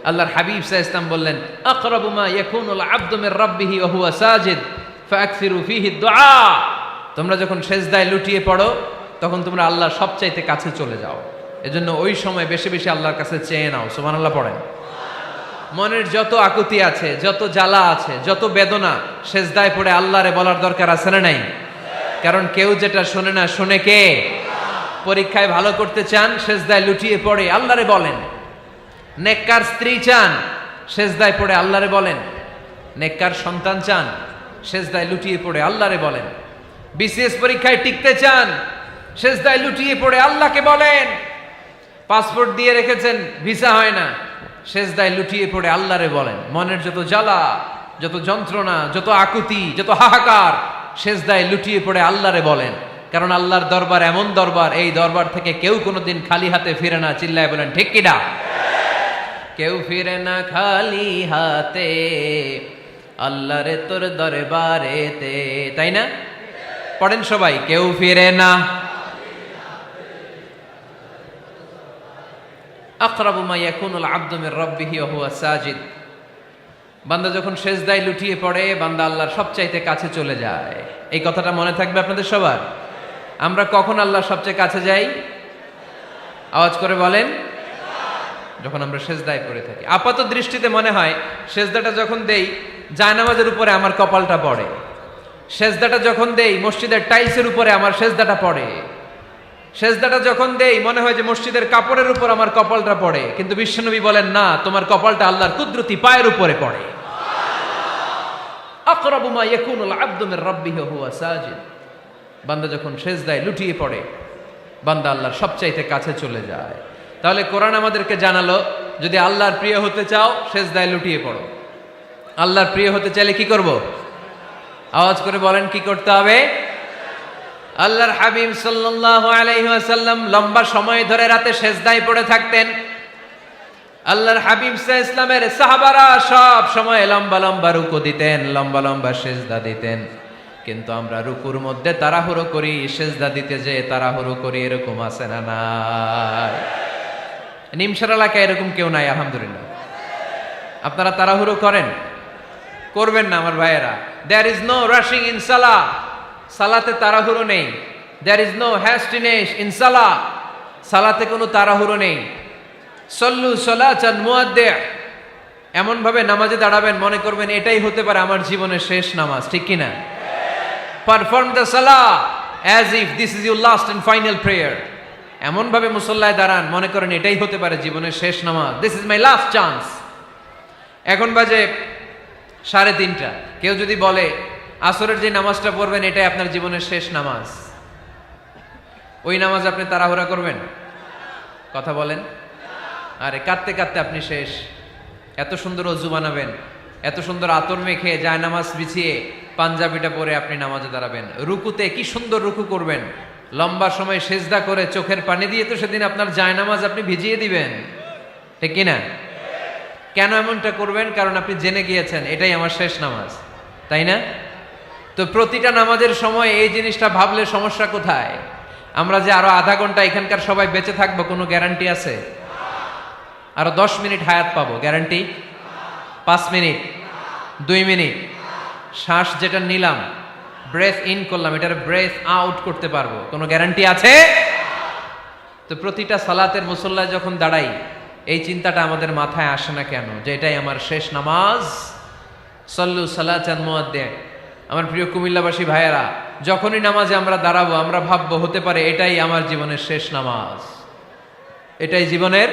আল্লাহর হাবিব সাল্লাল্লাহু আলাইহি ওয়াসাল্লাম বললেন, আকরাবু মা ইয়াকুনুল আবদু মির রাব্বিহি ওয়া হুয়া সাজিদ ফাআকসিরু ফীহি দুআ। তোমরা যখন সেজদায় লুটিয়ে পড়ো তখন তোমরা আল্লাহর সবচাইতে কাছে চলে যাও। এজন্য ওই সময় বেশি বেশি আল্লাহর কাছে চেয়ে নাও। সুবহানাল্লাহ পড়েন। মনের যত আকুতি আছে, যত জ্বালা আছে, যত বেদনা, সেজদায় পড়ে আল্লাহরে বলার দরকার আছে না নাই? কারণ কেউ যেটা শোনে না, শোনে কে? পরীক্ষায় ভালো করতে চান, সেজদায় লুটিয়ে পড়ে আল্লাহরে বলেন। নেককার স্ত্রী চান, সেজদায় পড়ে আল্লাহরে বলেন। নেককার সন্তান চান, সেজদায় লুটিয়ে পড়ে আল্লাহরে বলেন। বিসিএস পরীক্ষায় টিকতে চান, সেজদায় লুটিয়ে পড়ে আল্লাহকে বলেন। পাসপোর্ট দিয়ে রেখেছেন, ভিসা হয় না, সেজদায় লুটিয়ে পড়ে আল্লাহরে বলেন। মনের যত জ্বালা, যত যন্ত্রণা, যত আকুতি, যত হাহাকার, সেজদায় লুটিয়ে পড়ে আল্লাহরে বলেন। কারণ আল্লাহর দরবার এমন দরবার, এই দরবার থেকে কেউ কোনোদিন খালি হাতে ফিরে না। চিল্লায় বলেন ঠিক কিনা? কেউ ফিরে না খালি হাতে আল্লাহরে তোর দরবারেতে, তাই না? পড়েন সবাই, কেউ ফিরে না। আকরাবু মা ইয়াকুনুল আবদু মির রাব্বিহি ওয়া হুয়া সাজিদ। বান্দা যখন সেজদায় লুটিয়ে পড়ে, বান্দা আল্লাহর সবচাইতে কাছে চলে যায়। এই কথাটা মনে থাকবে আপনাদের সবার। আমরা কখন আল্লাহর সবচেয়ে কাছে যাই? আওয়াজ করে বলেন। যখন আমরা সেজদায় পড়ে থাকি। আপাত দৃষ্টিতে মনে হয় সেজদাটা যখন দেই জায়নামাজের উপরে আমার কপালটা পড়ে, সেজদাটা যখন দেই মসজিদের টাইলসের উপরে আমার সেজদাটা পড়ে, সেজদাটা যখন দেই মনে হয় যে মসজিদের কাপড়ের উপর আমার কপালটা পড়ে। কিন্তু বিশ্বনবী বলেন না, তোমার কপালটা আল্লাহর কুদরতি পায়ের উপরে পড়ে। আকরাবু মা ইয়াকুনুল আবদু মির রাব্বিহি ওয়া হুয়া সাজিদ। বান্দা যখন সেজদায় লুটিয়ে পড়ে, বান্দা আল্লাহর সবচাইতে কাছে চলে যায়। তাহলে কোরআন আমাদেরকে জানালো, যদি আল্লাহর প্রিয় হতে চাও সেজদায় লুটিয়ে পড়ো। আল্লাহর প্রিয় হতে চাইলে কি করব? আওয়াজ করে বলেন কি করতে হবে? আল্লাহর হাবিব সাল্লাল্লাহু আলাইহি ওয়াসাল্লাম লম্বা সময় ধরে রাতে সেজদায় পড়ে থাকতেন। আল্লাহর হাবিব সাল্লাল্লাহু আলাইহি ওয়াসাল্লামের সাহাবারা সব সময় লম্বা লম্বা রুকু দিতেন, লম্বা লম্বা সেজদা দিতেন। কিন্তু আমরা রুকুর মধ্যে তাড়াহুড়ো করি, সেজদা দিতে যে তাড়াহুড়ো করি, এরকম আছে না নাই? নিমসার এলাকায় এরকম কেউ নাই আলহামদুলিল্লাহ। আপনারা তাড়াহুড়ো করেন? করবেন না আমার ভাইয়েরা। There is no rushing in সালাহ। সালাতে তাড়াহুড়ো নেই। There is no hastiness in সালাহ। সালাতে কোনো তাড়াহুড়ো নেই। সল্লু সালাতান মুআদ্দি। এমন ভাবে নামাজে দাঁড়াবেন মনে করবেন এটাই হতে পারে আমার জীবনের শেষ নামাজ, ঠিক কিনা? পারফর্ম দ্য সালাহ as if this is your last and final prayer. এমন ভাবে মুসল্লায় দাঁড়ান মনে করেন এটাই হতে পারে জীবনের শেষ নামাজ। This is my last chance. এখন বাজে 3:30। কেউ যদি বলে আসরের যে নামাজটা পড়বেন এটাই আপনার জীবনের শেষ নামাজ, ওই নামাজ আপনি তাড়াহুড়া করবেন? কথা বলেন। আরে কাঁদতে কাঁদতে আপনি শেষ। এত সুন্দর অজু বানাবেন, এত সুন্দর আতর মেখে জায়নামাজ বিছিয়ে পাঞ্জাবিটা পরে আপনি নামাজে দাঁড়াবেন। রুকুতে কি সুন্দর রুকু করবেন, লম্বা সময় সেজদা করে চোখের পানি দিয়ে তো সেদিন আপনার জায়নামাজ আপনি ভিজিয়ে দিবেন, ঠিক কিনা? কেন এমনটা করবেন? কারণ আপনি জেনে গিয়েছেন এটাই আমার শেষ নামাজ, তাই না? তো প্রতিটা নামাজের সময় এই জিনিসটা ভাবলে সমস্যা কোথায়? আমরা যে আরো আধা ঘন্টা এখানকার সবাই বেঁচে থাকবো কোনো গ্যারান্টি আছে? আরো 10 মিনিট হায়াত পাবো, গ্যারান্টি? 5 মিনিট, 2 মিনিট, শ্বাস যেটা নিলাম, ব্রেথ ইন করলাম, এটার ব্রেথ আউট করতে পারবো, কোনো গ্যারান্টি আছে? তো প্রতিটা সালাতের মুসল্লায় যখন দাঁড়াই এই চিন্তাটা আমাদের মাথায় আসে না কেন যে এটাই আমার শেষ নামাজ? সল্লু সালাতান মুআদ্দি। আমার প্রিয় কুমিল্লাবাসী ভাইয়েরা, যখনই নামাজে আমরা দাঁড়াবো আমরা ভাববো হতে পারে এটাই আমার জীবনের শেষ নামাজ। এটাই জীবনের,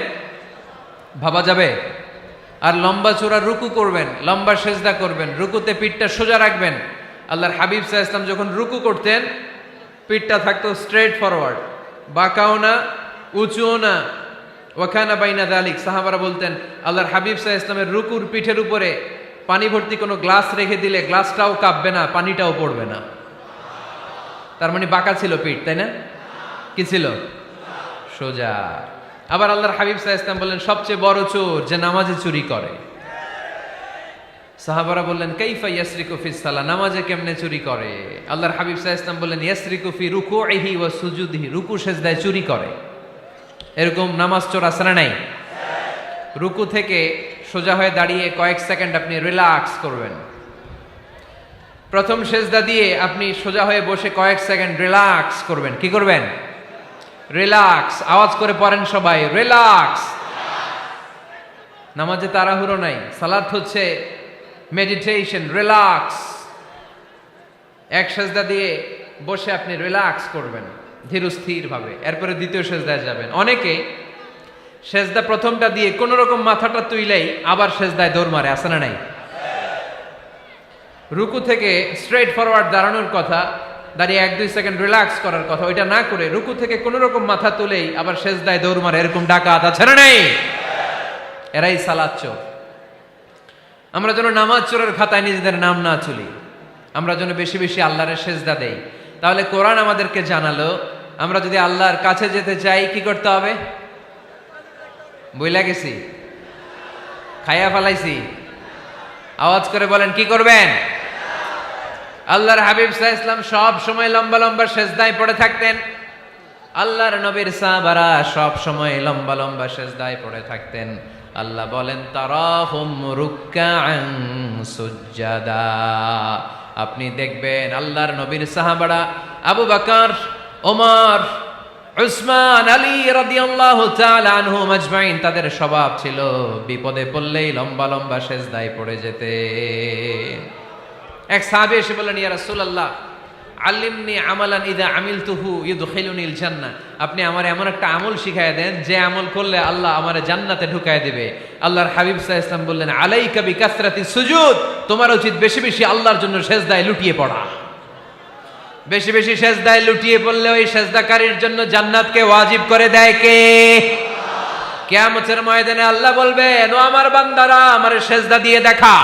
ভাবা যাবে? আর লম্বা চূড়া রুকু করবেন, লম্বা সেজদা করবেন, রুকুতে পিঠটা সোজা রাখবেন। আল্লাহর হাবিব সাল্লাল্লাহু আলাইহি ওয়াসাল্লাম যখন রুকু করতেন পিঠটা থাকতো স্ট্রেট ফরওয়ার্ড, বাঁকাও না উঁচুও না। ওয়াকানা বাইনা যালিক। সাহাবারা বলতেন আল্লাহর হাবিব সাল্লাল্লাহু আলাইহি ওয়াসাল্লামের রুকুর পিঠের উপরে পানি ভর্তি কোনো গ্লাস রেখে দিলে গ্লাসটাও কাঁপবে না, পানিটাও পড়বে না। তার মানে বাঁকা ছিল পিঠ, তাই না? কি ছিল? সোজা। আবার আল্লাহর হাবিব সাল্লাল্লাহু আলাইহি ওয়াসাল্লাম বললেন সবচেয়ে বড় চোর যে নামাজে চুরি করে। সাহাবারা বললেন কাইফা ইয়াসরিকু ফিস সালাহ, নামাজে কেমনে চুরি করে? আল্লাহর হাবিব সাল্লাল্লাহু আলাইহি ওয়াসাল্লাম বললেন ইয়াসরিকু ফি রুকুইহি ওয়া সুজুদিহি, রুকু সেজদায় চুরি করে। এরকম নামাজ চোর আছে না নাই? রুকু থেকে সোজা হয়ে দাঁড়িয়ে কয়েক সেকেন্ড আপনি রিল্যাক্স করবেন। প্রথম সেজদা দিয়ে আপনি সোজা হয়ে বসে কয়েক সেকেন্ড রিল্যাক্স করবেন। কি করবেন? রিল্যাক্স। আওয়াজ করে পড়েন সবাই, রিল্যাক্স। নামাজে তাড়াহুড়ো নাই, সালাত হচ্ছে মেডিটেশন, রিল্যাক্স। এক সেজদা দিয়ে বসে আপনি রিল্যাক্স করবেন ধীরস্থির ভাবে, এরপরে দ্বিতীয় সেজদায় যাবেন। অনেকে সেজদা প্রথমটা দিয়ে কোন রকম মাথাটা তুইলেই আবার সেজদায় দৌড় মারে, আছে না নাই? রুকু থেকে স্ট্রেট ফরওয়ার্ড দাঁড়ানোর কথা, দাঁড়িয়ে 1-2 সেকেন্ড রিল্যাক্স করার কথা, ওইটা না করে রুকু থেকে কোন রকম মাথা তুলেই আবার সেজদায় দৌড় মারে, এরকম ডাকাত আছে না নাই? এরাই সালাত চোর। আমরা যেন নামাজ চোরের খাতায় নিজেদের নাম না তুলি, আমরা যেন বেশি বেশি আল্লাহর সেজদা দেই। তাহলে কোরআন আমাদেরকে জানালো আমরা যদি আল্লাহর কাছে যেতে চাই কি করতে হবে? বইলা গেছি, খাইয়া ফেলাইছি? আওয়াজ করে বলেন কি করবেন? আল্লাহর হাবিব সাল্লাল্লাহু আলাইহি ওয়াসাল্লাম সব সময় লম্বা লম্বা সেজদায় পড়ে থাকতেন। আল্লাহর নবীর সাহাবারা সব সময় লম্বা লম্বা সেজদায় পড়ে থাকতেন। আল্লাহ বলেন তারাহুম রুকআন সুজদা, আপনি দেখবেন আল্লাহর নবীর সাহাবারা আবু বকর, ওমর, উসমান, আলী রাদিয়াল্লাহু তাআলা আনহুম আজমাইন, তাদের স্বভাব ছিল বিপদে পড়লেই লম্বা লম্বা সেজদায় পড়ে যেতে। এক সাহাবী এসে বললেন ইয়া রাসূলুল্লাহ আল্লিমনি আমালান ইযা আমিলতুহু ইউদখিলুনিল জান্নাহ, আপনি আমার এমন একটা আমল শিখায় দেন যে আমল করলে আল্লাহ আমারে জান্নাতে ঢুকায় দিবে। আল্লাহর হাবিব সাল্লাল্লাহু আলাইহি ওয়াসাল্লাম বললেন আলাইকা বিকাসরাতিস সুজুদ, তোমার উচিত বেশি বেশি আল্লাহর জন্য সেজদায় লুটিয়ে পড়া। বেশি বেশি সেজদায় লুটিয়ে পড়লে ওই সেজদাকারীর জন্য জান্নাতকে ওয়াজিব করে দেয় কে? কিয়ামতের ময়দানে আল্লাহ বলবেন ও আমার বান্দারা আমারে সেজদা দিয়ে দেখা,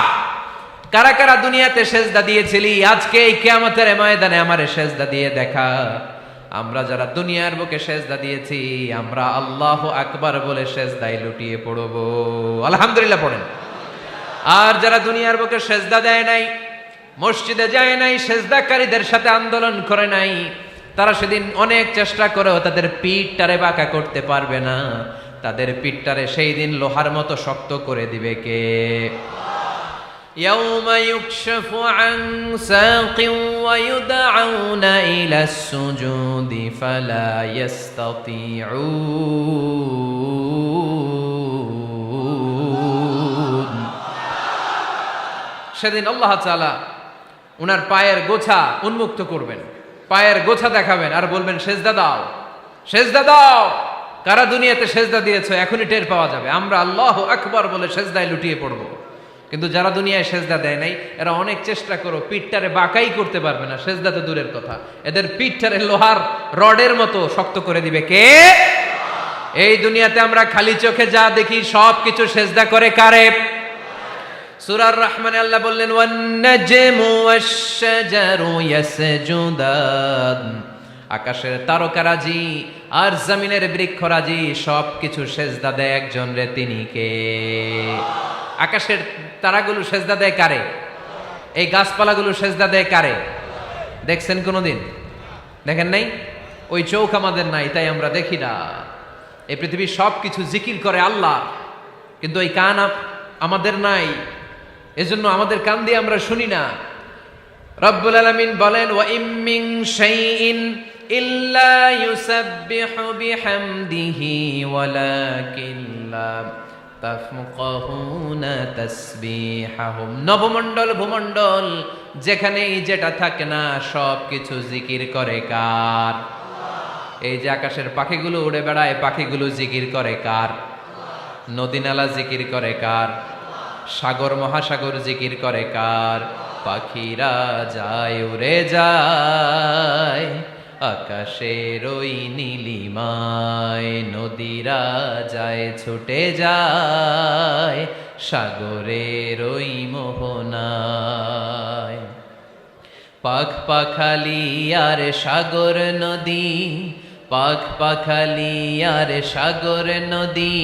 কারা কারা দুনিয়াতে সেজদা দিয়েছিলি, আজকে এই কিয়ামতের ময়দানে আমারে সেজদা দিয়ে দেখা। আমরা যারা দুনিয়ার বুকে সেজদা দিয়েছি আমরা আল্লাহু আকবার বলে সেজদায় লুটিয়ে পড়ব, আলহামদুলিল্লাহ পড়েন। আর যারা দুনিয়ার বুকে সেজদা দেয় নাই, মসজিদে যায় নাই, সেজদাকারীদের সাথে আন্দোলন করে নাই, তারা সেদিন অনেক চেষ্টা করেও তাদের পিঠটারে বাঁকা করতে পারবে না। তাদের পিঠটারে সেই দিন লোহার মতো শক্ত করে দিবে কে? يوم يكشف عن ساق ويدعون إلى السجود فلا يستطيعون। সেদিন আল্লাহ তাআলা উনার পায়ের গোছা উন্মুক্ত করবেন, পায়ের গোছা দেখাবেন আর বলবেন সেজদা দাও, সেজদা দাও। কারা দুনিয়াতে সেজদা দিয়েছো এখনই টের পাওয়া যাবে। আমরা আল্লাহু আকবার বলে সেজদায় লুটিয়ে পড়বো, কিন্তু যারা দুনিয়ায় সেজদা দেয় নাই এরা অনেক চেষ্টা করো পিঠটারে বাঁকাই করতে পারবে না, সেজদা তো দূরের কথা, এদের পিঠটারে লোহার রডের মতো শক্ত করে দিবে কে? এই দুনিয়াতে আমরা খালি চোখে যা দেখি সব কিছু সেজদা করে কারে? সূরা রহমানে আল্লাহ বললেন ওয়ান নাজমু ওয়াশ-শাজারু ইয়াসজুদান, আকাশের তারকারাজি আর জমিনের বৃক্ষরাজি সব কিছু সেজদা দেয় একজন রে, তিনি কে? আকাশের তারাগুলো সেজদা দেয় কারে? এই গাছপালাগুলো সেজদা দেয় কারে? দেখছেন কোনোদিন? দেখেন নাই? ওই চোখ আমাদের নাই তাই আমরা দেখি না। এই পৃথিবীর সব কিছু জিকির করে আল্লাহ, কিন্তু ওই কান আমাদের নাই, এজন্য আমাদের কান দিয়ে আমরা শুনি না। রব্বুল আলামিন বলেন ওয়া ইম মিন শাইইন ইল্লা ইউসাব্বিহু বিহামদিহি ওয়ালাকিন লা তাফকাহুনা তাসবিহাহুম। নবমণ্ডল ভূমণ্ডল যেখানেই যেটা থাকে না সব কিছু জিকির করে কার? এই যে আকাশের পাখিগুলো উড়ে বেড়ায়, পাখিগুলো জিকির করে কার? নদী নালা জিকির করে কার? সাগর মহাসাগর জিকির করে কার? পাখিরা যায় উড়ে যায় আকাশের ওই নীলিমায়, নদীরা যায় ছুটে যায় সাগরের ওই মোহনায়। পাখ পাখালি আর সাগর নদী পাখ পাখালি আর সাগর নদী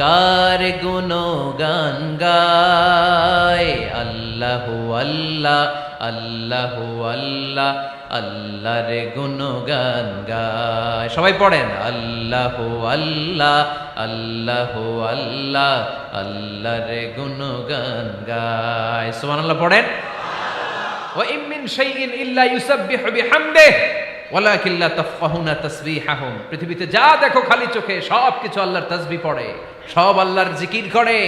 কার গুণগান গায়। আল্লাহু আল্লাহ আল্লাহু আল্লাহ আল্লাহর গুণগান গায়। সবাই পড়েন আল্লাহু আল্লাহ আল্লাহু আল্লাহ আল্লাহর গুণগান গায়। সুবহানাল্লাহ পড়েন। ওয়া ইম মিন শাইইন ইল্লা ইউসাব্বিহু বিহামদিহি ওয়ালাকিন লা তাফকাহুনা তাসবিহাহুম। পৃথিবীতে যা দেখো খালি চোখে সব কিছু আল্লাহর তাসবিহ পড়ে, সব আল্লাহর জিকির করে,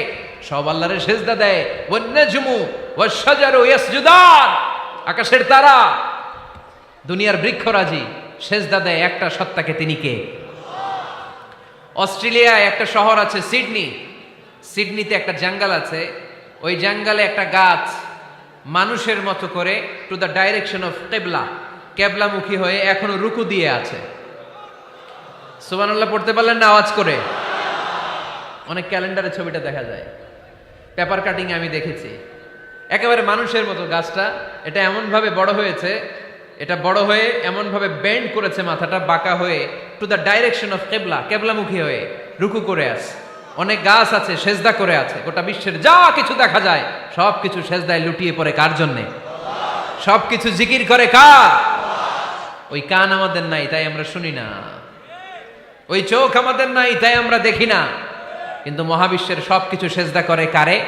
সব আল্লাহর সিজদা দেয়। One নাজমু wash শাজারু ইয়াসজুদান। আকাশের তারা, দুনিয়ার বৃক্ষরাজি সিজদা দেয় একটা সত্তাকে, তিনি কে? অস্ট্রেলিয়ায় একটা শহর আছে সিডনি, সিডনিতে একটা জঙ্গল আছে। ওই জঙ্গলে একটা গাছ মানুষের মতো করে টু দ্য ডাইরেকশন অফ কিবলা, কেবলামুখী হয়ে এখনো রুকু দিয়ে আছে। সুবহানাল্লাহ পড়তে পারলেন না আওয়াজ করে? অনেক ক্যালেন্ডারে ছবিটা দেখা যায়, পেপার কাটিং আমি দেখেছি। একেবারে মানুষের মতো গাছটা, এটা এমন ভাবে বড় হয়েছে, এটা বড় হয়ে এমন ভাবে বেন্ড করেছে, মাথাটা বাঁকা হয়ে টু দ্য ডাইরেকশন অফ কিবলা, কেবলামুখী হয়ে রুকু করে আছে। অনেক গাছ আছে সেজদা করে আছে। গোটা বিশ্বের যা কিছু দেখা যায় সব কিছু সেজদায় লুটিয়ে পড়ে কার জন্যে? সব কিছু জিকির করে কার? ওই কান আমাদের নাই তাই আমরা শুনি না, ওই চোখ আমাদের নাই তাই আমরা দেখি না, কিন্তু মহাবিশ্বের সবকিছু সেজদা করে কারে?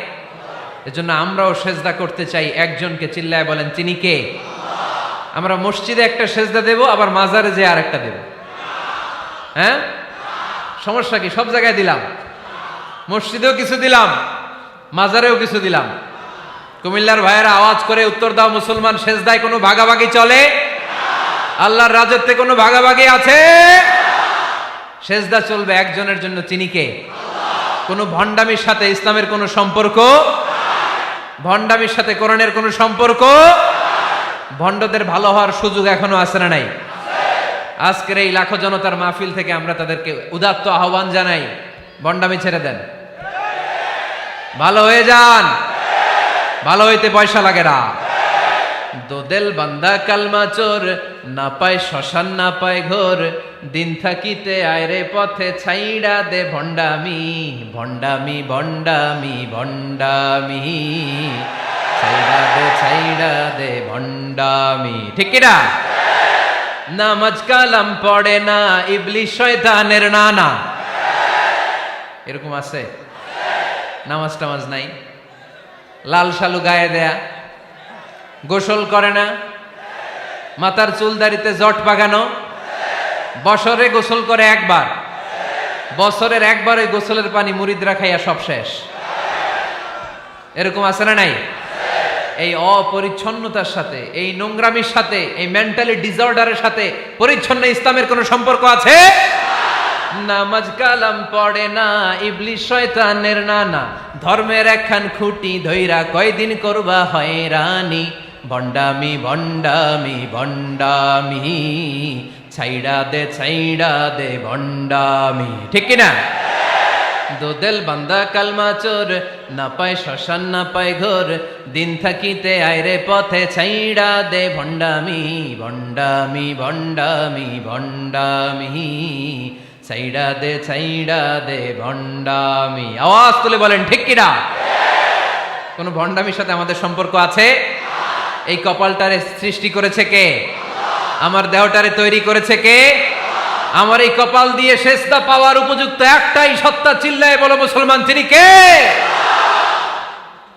এজন্য আমরাও সেজদা করতে চাই একজনকে। চিল্লায় বলেন তিনি কে? আমরা মসজিদে একটা সেজদা দেব, আবার মাজারে যে আর একটা দেব। হ্যাঁ, সমস্যা কি? সব জায়গায় দিলাম, মসজিদেও কিছু দিলাম, মাজারেও কিছু দিলাম। কুমিল্লার ভাইয়েরা আওয়াজ করে উত্তর দাও, মুসলমান সেজদায় কোনো ভাগাভাগি চলে? আল্লাহর রাজত্বে কোনো ভাগাভাগি আছে? সেজদা চলবে একজনের জন্য, তিনি কে? কোনো ভণ্ডামির সাথে ইসলামের কোনো সম্পর্ক, ভণ্ডামির সাথে কোরআনের কোনো সম্পর্ক। ভণ্ডদের ভালো হওয়ার সুযোগ এখনো আছে না নাই? আজকের এই লাখো জনতার মাহফিল থেকে আমরা তাদেরকে উদাত্ত আহ্বান জানাই, ভণ্ডামি ছেড়ে দেন, ভালো হয়ে যান। ভালো হইতে পয়সা লাগে না। দোদেল বান্দা কালমা চোর, না পায় শ্মশান না পায় ঘোর, দিন থাকিতে আয়রে পথে ছাইড়া দে ভণ্ডামি, ভণ্ডামি ভণ্ডামি ভণ্ডামি, ছাইড়া দে ভণ্ডামি। ঠিক কিনা? নামাজ কালাম পড়ে না, ইবলিশ শয়তানের নানা। এরকম আছে? নামাজ টামাজ নাই, লাল শালু গায়ে দেয়া, গোসল করে না, মাথার চুল দাড়িতে জট পাকানো, বছরে গোসল করে একবার, বছরের একবার ওই গোসলের পানি মুরিদরা খাইয়া সব শেষ। এরকম আছে না নাই? এই অপরিচ্ছন্নতার সাথে, এই নোংরামির সাথে, এই মেন্টালি ডিসঅর্ডারের সাথে পরিচ্ছন্ন ইসলামের কোনো সম্পর্ক আছে? নামাজ কালাম পড়ে না, ইবলিশ শয়তানের নানা, ধর্মের একখান খুঁটি ধইরা কয়দিন করবা হয়রানি, ভণ্ডামি ভণ্ডামি ভণ্ডামি, ছাইড়া দে ভণ্ডামি। ঠিক কিনা? দোদেল বান্দা কালমা চোর, না পায় শ্মশান না পায় ঘোর, দিন থাকিতে আয়রে পথে ছাইড়া দে ভণ্ডামি, ভণ্ডামি ভণ্ডামি ভণ্ডামি, ছাইড়া দে ভণ্ডামি। আওয়াজ তুলে বলেন ঠিক কিনা? কোন ভণ্ডামির সাথে আমাদের সম্পর্ক আছে? এই কপালটারে সৃষ্টি করেছে কে? আমার দেহটারে তৈরি করেছে কে? আমার এই কপাল দিয়ে সেজদা পাওয়ার উপযুক্ত একটাই সত্তা, চিল্লায় বলো মুসলমান, তিনি কে?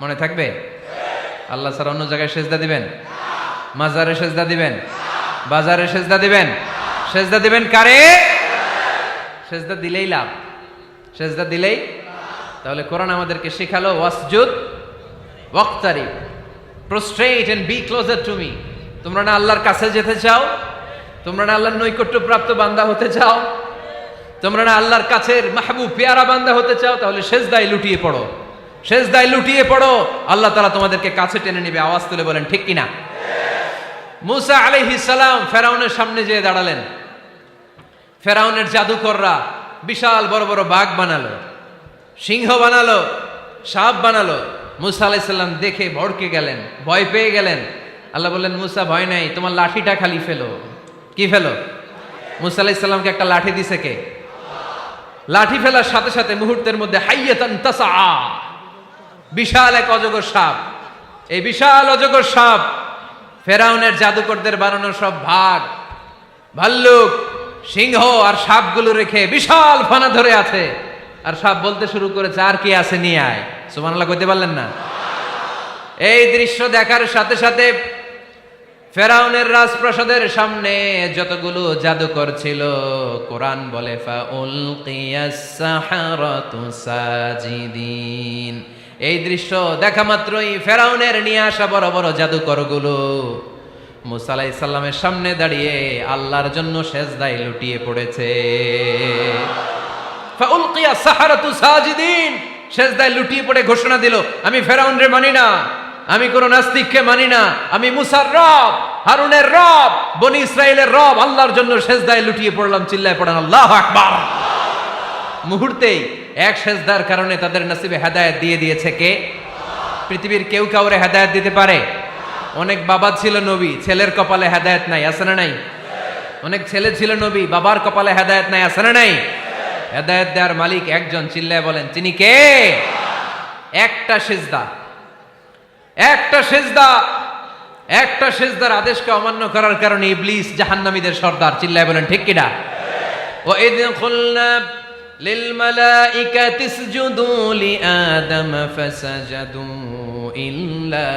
মনে থাকবে? আল্লাহ ছাড়া অন্য জায়গায় সেজদা দিবেন? মাজারে সেজদা দিবেন? বাজারে সেজদা দিবেন? সেজদা দিবেন কারে? সেজদা দিলেই লাভ, সেজদা দিলেই। তাহলে কোরআন আমাদেরকে শেখালো ওয়াসজুদ ওয়াক্তারিব, prostrate and be closer to me. তোমরা না আল্লাহর কাছে যেতে চাও? তোমরা না আল্লাহর নৈকট্যপ্রাপ্ত বান্দা হতে চাও? তোমরা না আল্লাহর কাছের মাহবুব পেয়ারা বান্দা হতে চাও? তাহলে সেজদায় লুটিয়ে পড়ো, সেজদায় লুটিয়ে পড়ো, আল্লাহ তাআলা তোমাদেরকে কাছে টেনে নেবে। আওয়াজ তুলে বলেন ঠিক কিনা? মুসা আলাইহিস সালাম ফেরাউনের সামনে যেয়ে দাঁড়ালেন। ফেরাউনের জাদুকররা বিশাল বড় বড় বাঘ বানালো, সিংহ বানালো, সাপ বানালো। মুসা আলাইহিস সালাম দেখে ভড়কে গেলেন, ভয় পেয়ে গেলেন। আল্লাহ বললেন, মুসা ভয় নাই, তোমার লাঠিটা খালি ফেলো। কি ফেলো? মুসা আলাইহিস সালামকে একটা লাঠি দিছে কে? লাঠি ফেলার সাথে সাথে মুহূর্তের মধ্যে হাইয়াতান তাসআ, বিশাল এক অজগর সাপ। এই বিশাল অজগর সাপ ফেরাউনের জাদুকরদের বানানো সব ভাগ, ভাল্লুক, সিংহ আর সাপগুলো রেখে বিশাল ফানা ধরে আছে। আর সাপ বলতে শুরু করেছে, আর কি আছে নিয়ে আয়। সুবহানাল্লাহ কইতে পারলেন না? এই দৃশ্য দেখার সাথে সাথে ফেরাউনের রাজপ্রাসাদের সামনে যতগুলো জাদুকর ছিল, কোরআন বলে ফাউলকিয়াস সাহারাতু সাজিদিন। এই দৃশ্য দেখা মাত্রই ফেরাউনের নিয়ে আসা বড় বড় জাদুকরগুলো মুসা আলাইহিস সালামের সামনে দাঁড়িয়ে আল্লাহর জন্য সেজদায় লুটিয়ে পড়েছে। ফাউলকিয়াস সাহারাতু সাজিদিন, সেজদায় লুটিয়ে পড়ে ঘোষণা দিল, আমি ফেরাউনরে মানি না, আমি কোন নাস্তিককে মানি না, আমি মুসার রব, হারুনের রব, বনি ইসরাইলের রব, আল্লাহর জন্য সেজদায় লুটিয়ে পড়লাম। চিল্লায় পড়েন আল্লাহু আকবার। মুহূর্তেই এক সেজদার কারণে তাদের নসিবে হেদায়েত দিয়ে দিয়েছে কে? পৃথিবীর কেউ কাউরে হেদায়েত দিতে পারে? অনেক বাবা ছিল নবী, ছেলের কপালে হেদায়েত নাই, আছে না নাই? অনেক ছেলে ছিল নবী, বাবার কপালে হেদায়েত নাই, আছে না নাই? হেদায়েত দেওয়ার মালিক একজন, চিল্লায় বলেন তিনি কে? একটা সিজদা, একটা সিজদা, একটা সিজদার আদেশকে অমান্য করার কারণে ইবলিস জাহান্নামীদের সর্দার। চিল্লায় বলেন ঠিক কিনা? ওয়া ইয কুলনা লিল মালাইকাতি ইসজুদু লিআদম ফাসাজাদু ইল্লা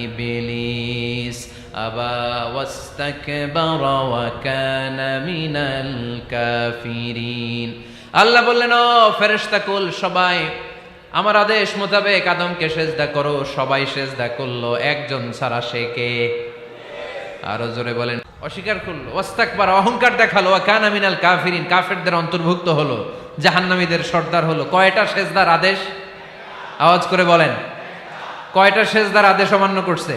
ইবলিস আবা ওয়াস্তাকবারা ওয়া কানা মিনাল কাফিরিন। আল্লাহ বললেন, ও ফেরেশতাকুল সবাই আমার আদেশ মোতাবেক আদমকে সেজদা করো। সবাই সেজদা করলো, একজন ছাড়া, সে কে? আরো জোরে বলেন। অস্বীকার করলো, ওয়াস্তাকবার, অহংকার দেখালো, ওয়া কানা মিনাল কাফিরিন, কাফেরদের অন্তর্ভুক্ত হলো, জাহান্নামীদের সর্দার হলো। কয়টা সেজদার আদেশ? আওয়াজ করে বলেন, কয়টা সেজদার আদেশ অমান্য করছে?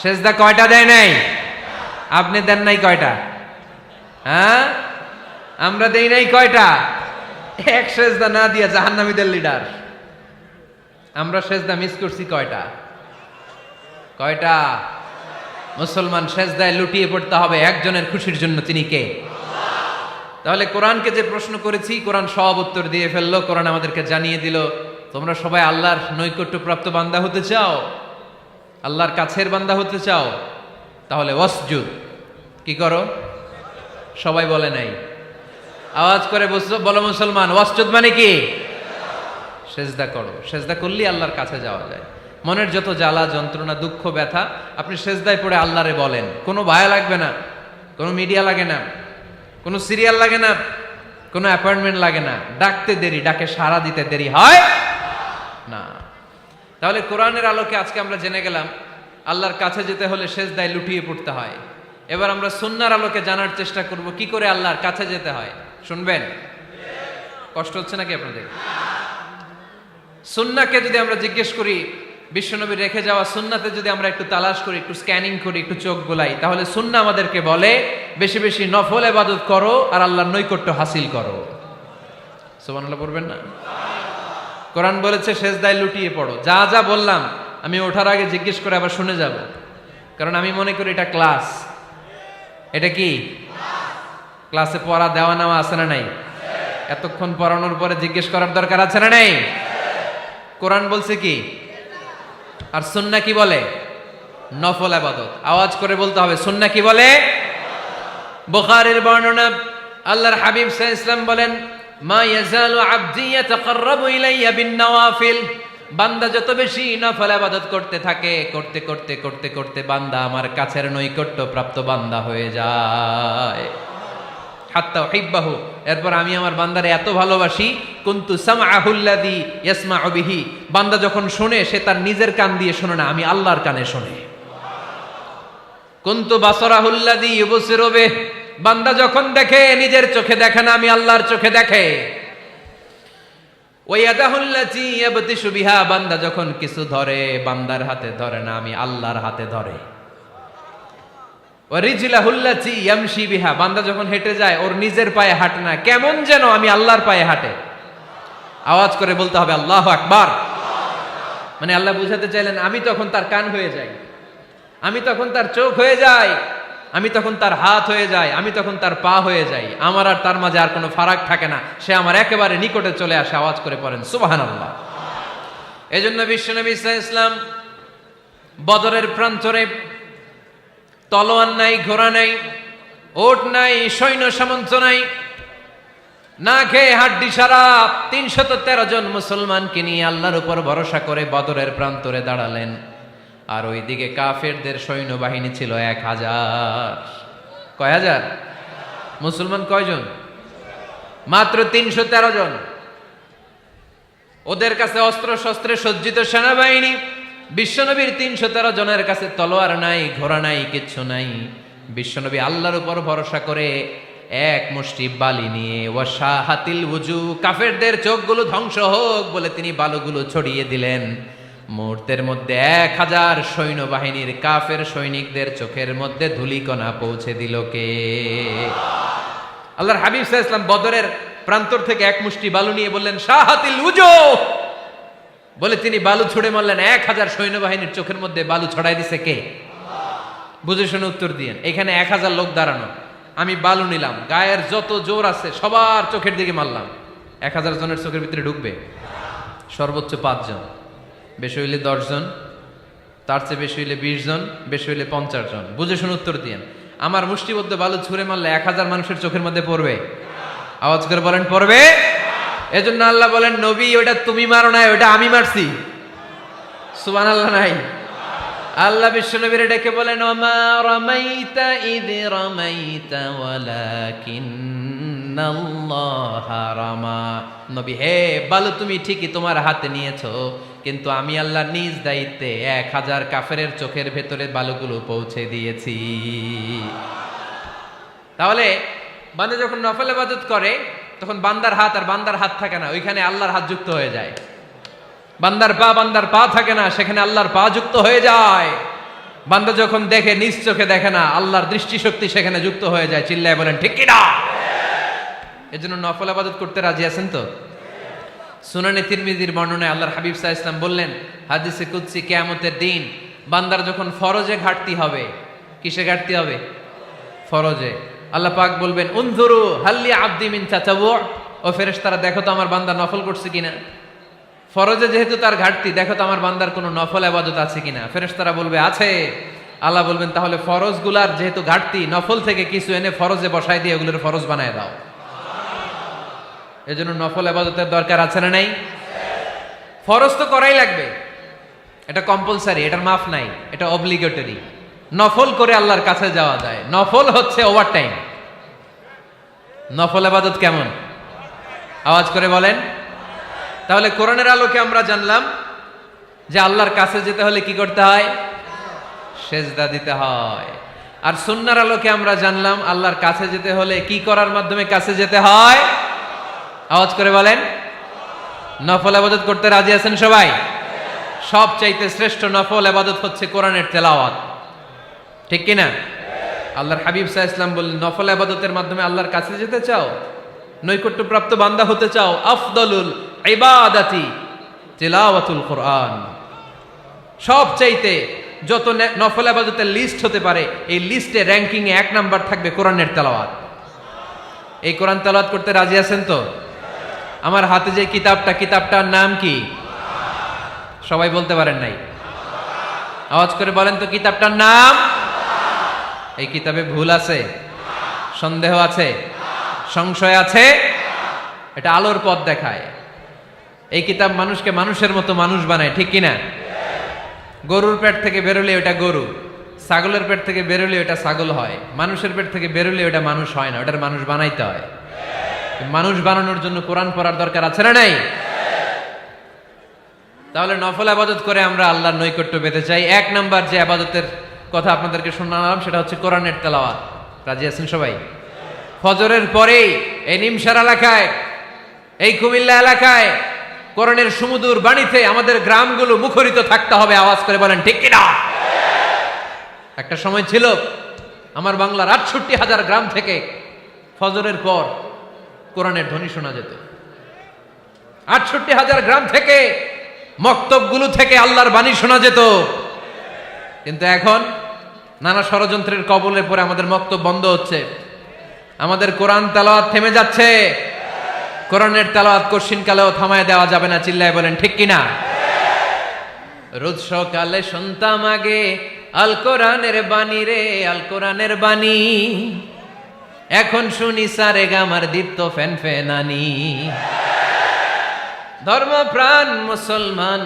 সেজদা কয়টা দেয় নাই? আপনি দেন নাই কয়টা? হ্যাঁ, আমরা দেই নাই কয়টা? এক সেজদা না দিয়া জাহান্নামীদের লিডার। আমরা সেজদা মিস করছি কয়টা? কয়টা? মুসলমান সেজদায় লুটিয়ে পড়তে হবে একজনের খুশির জন্য, তিনি কে? তাহলে কোরআনকে যে প্রশ্ন করেছি, কোরআন সব উত্তর দিয়ে ফেললো। কোরআন আমাদেরকে জানিয়ে দিল, তোমরা সবাই আল্লাহর নৈকট্যপ্রাপ্ত বান্দা হতে চাও, আল্লাহর কাছের বান্দা হতে চাও, তাহলে ওয়াসজুদ, কি করো? সবাই বলে নাই, আওয়াজ করে বলো মুসলমান, ওয়াসজুদ মানে কি? সেজদা করো। সেজদা করলেই আল্লাহর কাছে যাওয়া যায়। মনের যত জ্বালা যন্ত্রণা দুঃখ ব্যথা আপনি সেজদায় পড়ে আল্লাহরে বলেন। কোনো ভায়া লাগবে না, কোনো মিডিয়া লাগে না, কোনো সিরিয়াল লাগে না, কোনো অ্যাপয়েন্টমেন্ট লাগে না। ডাকতে দেরি, ডাকে সাড়া দিতে দেরি হয় না। তাহলে কোরআনের আলোকে আজকে আমরা জেনে গেলাম আল্লাহর কাছে যেতে হলে সেজদায় লুটিয়ে পড়তে হয়। এবার আমরা সুন্নাহর আলোকে জানার চেষ্টা করব কি করে আল্লাহর কাছে যেতে হয়। শুনবেন? কষ্ট হচ্ছে নাকি আপনাদের? সুন্নাহকে যদি আমরা জিজ্ঞেস করি, বিশ্বনবী রেখে যাওয়া সুন্নাতে যদি আমরা একটু তালাশ করি, একটু স্ক্যানিং করি, একটু চোখ গোলাই, তাহলে সুন্নাহ আমাদেরকে বলে বেশি বেশি নফল ইবাদত করো আর আল্লাহর নৈকট্য হাসিল করো। সুবহানাল্লাহ পড়বেন না? কোরআন বলেছে সেজদায় লুটিয়ে পড়ো। যা যা বললাম আমি ওঠার আগে জিজ্ঞেস করে আবার শুনে যাব, কারণ আমি মনে করি এটা ক্লাস। এটা কি ক্লাসে পড়া দেওয়া নেওয়া আছে না নাই? এতক্ষণ পড়ানোর পরে জিজ্ঞেস করার দরকার আছে না নাই? কোরআন বলছে কি আর সুন্নাহ কি বলে? নফল ইবাদত। আওয়াজ করে বলতে হবে, সুন্নাহ কি বলে? বুখারীর বর্ণনা, আল্লাহর হাবিব সাল্লাল্লাহু আলাইহি ওয়াসাল্লাম বলেন, মা ইয়াজালু আবদি ইয়াতাকাররাবু ইলাইয়া বিন নওয়াফিল। বান্দা যত বেশি নফল ইবাদত করতে থাকে, করতে করতে করতে করতে বান্দা আমার কাছের নৈকট্য প্রাপ্ত বান্দা হয়ে যায়। হাত্তা উহিব্বাহু, এরপর আমি আমার বান্দারে এত ভালোবাসি, কুনতু সামআহুল্লাযী ইয়াসমাউ বিহি। বান্দা যখন শুনে সে তার নিজের কান দিয়ে শুনে না, আমি আল্লাহর কানে শুনে। কুনতু বাসারাহুল্লাযী ইউবসিরু বিহি। বান্দা যখন দেখে নিজের চোখে দেখে না, আমি আল্লাহর চোখে দেখে। ওয়া ইয়াদাহুল্লাতী ইয়াবতিশু বিহা। বান্দা যখন কিছু ধরে বান্দার হাতে ধরে না, আমি আল্লাহর হাতে ধরে। ওয়া রিজলাহুল্লাতী ইয়ামশি বিহা। বান্দা যখন হেঁটে যায় ওর নিজের পায়ে হাঁটে না, কেমন যেন আমি আল্লাহর পায়ে হাঁটে। আওয়াজ করে বলতে হবে আল্লাহু আকবার। মানে আল্লাহ বুঝাতে চাইলেন আমি তখন তার কান হয়ে যাই, আমি তখন তার চোখ হয়ে যাই, আমি তখন তার হাত হয়ে যাই, আমি তখন তার পা হয়ে যাই, আমার আর তার মাঝে আর কোনো ফারাক থাকে না, সে আমার একেবারে নিকটে চলে আসে। আওয়াজ করে পড়েন সুবহানাল্লাহ। এই জন্য বিশ্বনবী সাল্লাল্লাহু আলাইহি ওয়াসাল্লাম বদরের প্রান্তরে তলোয়ার নাই, ঘোড়া নাই, ওট নাই, সৈন্য সামন্ত নাই, না খেয়ে হাড্ডি সারা ৩১৩ জন মুসলমানকে নিয়ে আল্লাহর উপর ভরসা করে বদরের প্রান্তরে দাঁড়ালেন। আর ওইদিকে কাফেরদের সৈন্যবাহিনী ছিল ১,০০০। কয় হাজার? মুসলমান কয়জন? মাত্র ৩১৩ জন। ওদের কাছে অস্ত্র শস্ত্রে সজ্জিত সেনাবাহিনী, বিশ্বনবীর ৩১৩ জনের কাছে তলোয়ার নাই, ঘোড়া নাই, কিচ্ছু নাই। বিশ্বনবী আল্লাহর উপর ভরসা করে এক মুষ্টি বালি নিয়ে ওয়াশাহাতিল ওযু, কাফেরদের চোখগুলো ধ্বংস হোক বলে তিনি বালুগুলো ছড়িয়ে দিলেন। মুহূর্তের মধ্যে ১,০০০ সৈন্যবাহিনীর কাফের সৈনিকদের চোখের মধ্যে ধূলিকণা পৌঁছে দিল কে? আল্লাহর হাবিব সাল্লাল্লাহু আলাইহি ওয়াসাল্লাম বদরের প্রান্তর থেকে এক মুষ্টি বালু নিয়ে বললেন শাহাতিল ওযু, বলে তিনি বালু ছুড়ে মারলেন। ১,০০০ সৈন্যবাহিনীর চোখের মধ্যে বালু ছড়াই দিছে কে? বুঝে শুনে উত্তর দিয়েন। এখানে ১,০০০ লোক দাঁড়ানো, আমি বালু নিলাম, গায়ের যত জোর আছে সবার চোখের দিকে মারলাম। ১,০০০ জনের চোখের ভিতরে ঢুকবে? সর্বোচ্চ ৫ জন, বেশি হইলে ১০ জন, তার চেয়ে বেশি হইলে ২০ জন, বেশি হইলে ৫০ জন। বুঝে শুনে উত্তর দিয়েন। আমার মুষ্টিবদ্ধ বালু ছুঁড়ে মারলে ১,০০০ মানুষের চোখের মধ্যে পড়বে? আওয়াজ করে বলেন পড়বে। এজন্য আল্লাহ বলেন নবী ওটা তুমি মারো নাই, ওটা আমি মারছি। সুবহানাল্লাহ নাই? আল্লাহ বিশ্বনবীর ডেকে বলেন ওমা রামাইতা ইয রামাইতা ওয়ালাকিন্নাল্লাহা রামা। নবী হে, বালু তুমি ঠিকই তোমার হাতে নিয়েছো, কিন্তু আমি আল্লাহ নিজ দায়িত্বে ১,০০০ কাফেরের চোখের ভেতরে বালুগুলো পৌঁছে দিয়েছি। তাহলে বান্দা যখন নফল ইবাদত করে তখন বান্দার হাত আর বান্দার হাত থাকে না, ওইখানে আল্লাহর হাত যুক্ত হয়ে যায়। বান্দার পা থাকে না, সেখানে আল্লাহর পা যুক্ত হয়ে যায়। বান্দা যখন দেখে নিজ চোখে দেখে না, আল্লাহর দৃষ্টিশক্তি সেখানে যুক্ত হয়ে যায়। চিল্লায় বলেন ঠিক কি না? এজন্য নফল ইবাদত করতে রাজি আছেন তো? সুনানে তিরমিজির বর্ণনায় আল্লাহর হাবিব সাল্লাল্লাহু আলাইহি ওয়াসাল্লাম বললেন হাদিসে কুদসি, কিয়ামতের দিন বান্দার যখন ফরজে ঘাটতি হবে, কিসে ঘাটতি হবে? ফরজে। আল্লাহ পাক বলবেন উনজুরু হাল্লি আবদি মিন তাতাওয়ু, ও ফেরেশতারা দেখো তো আমার বান্দা নফল করছে কিনা। ফরজে যেহেতু তার ঘাটতি, দেখো তো আমার বান্দার কোনো নফল ইবাদত আছে কিনা। ফেরেশতারা বলবে আছে। আল্লাহ বলবেন তাহলে ফরজগুলার যেহেতু ঘাটতি, নফল থেকে কিছু এনে ফরজে বসাই দিয়ে ওগুলোর ফরজ বানায় দাও। এজন্য নফল ইবাদতের দরকার আছে না নাই? ফরজ তো করাই লাগবে, এটা কম্পালসারি, এটার মাফ নাই, এটা অব্লিগেটরি। নফল করে আল্লাহর কাছে যাওয়া যায়। নফল হচ্ছে ওভারটাইম। নফল ইবাদত কেমন? আওয়াজ করে বলেন। তাহলে কোরআনের আলোকে আমরা জানলাম যে আল্লাহর কাছে যেতে হলে কি করতে হয়? সেজদা দিতে হয়। আর সুন্নাহর আলোকে আমরা জানলাম আল্লাহর কাছে যেতে হলে কি করার মাধ্যমে কাছে যেতে হয়? আওয়াজ করে বলেন। নফল ইবাদত করতে রাজি আছেন সবাই? সবচাইতে শ্রেষ্ঠ নফল ইবাদত হচ্ছে কোরআনের তেলাওয়াত, ঠিক কি না? আল্লাহর হাবিব সাল্লাল্লাহু আলাইহি ওয়াসাল্লাম বললেন নফল ইবাদতের মাধ্যমে আল্লাহর কাছে যেতে চাও, নৈকট্যপ্রাপ্ত বান্দা হতে চাও, আফদলুল ইবাদাতি তিলাওয়াতুল কোরআন। সবচাইতে যত নফল ইবাদতের লিস্ট হতে পারে, এই লিস্টে র্যাঙ্কিং এ ১ নাম্বার থাকবে কোরআনের তেলাওয়াত। এই কোরআন তেলাওয়াত করতে রাজি আছেন তো? আমার হাতে যে কিতাবটার নাম কি? সবাই বলতে পারেন নাই? আওয়াজ করে বলেন তো কিতাবটার নাম। এই কিতাবে ভুল আছে? সন্দেহ আছে? সংশয় আছে? এটা আলোর পথ দেখায়। এই কিতাব মানুষকে মানুষের মতো মানুষ বানায়, ঠিক কিনা? গরুর পেট থেকে বেরোলে ওটা গরু, ছাগলের পেট থেকে বেরোলে ওটা ছাগল হয়, মানুষের পেট থেকে বেরোলে ওটা মানুষ হয় না, ওটার মানুষ বানাইতে হয়। মানুষ বানানোর জন্য কোরআন পড়ার দরকার আছে না নাই? তাহলে নফল ইবাদত করে আমরা আল্লাহর নৈকট্য পেতে চাই। ১ নাম্বার যে ইবাদতের কথা আপনাদেরকে শোনালাম সেটা হচ্ছে কোরআনের তেলাওয়াত। রাজি আছেন সবাই? ফজরের পরেই এই নিমসার এলাকায়, এই কুমিল্লা এলাকায় কোরআনের সুমধুর বাণীতে আমাদের গ্রামগুলো মুখরিত থাকতে হবে। আওয়াজ করে বলেন ঠিক কিনা? একটা সময় ছিল আমার বাংলার ৬৮,০০০ গ্রাম থেকে ফজরের পর কোরআনের ধ্বনি শোনা যেত। ৬৮,০০০ গ্রাম থেকে মক্তবগুলো থেকে আল্লাহর বাণী শোনা যেত। কিন্তু এখন নানা ষড়যন্ত্রের কবলে পড়ে আমাদের বক্তব্য বন্ধ হচ্ছে, আমাদের কোরআন তেলাওয়াত থেমে যাচ্ছে। কোরআনের তেলাওয়াত কশিন কালেও থামায় দেওয়া যাবে না, চিল্লায় বলেন ঠিক কিনা? রোজ সকালে শুনতাম আগে আল কোরআনের বাণী রে, আল কোরআনের বাণী, এখন শুনি সারে গামার দীপ্ত ফ্যান ফ্যানানি। ধর্মপ্রাণ মুসলমান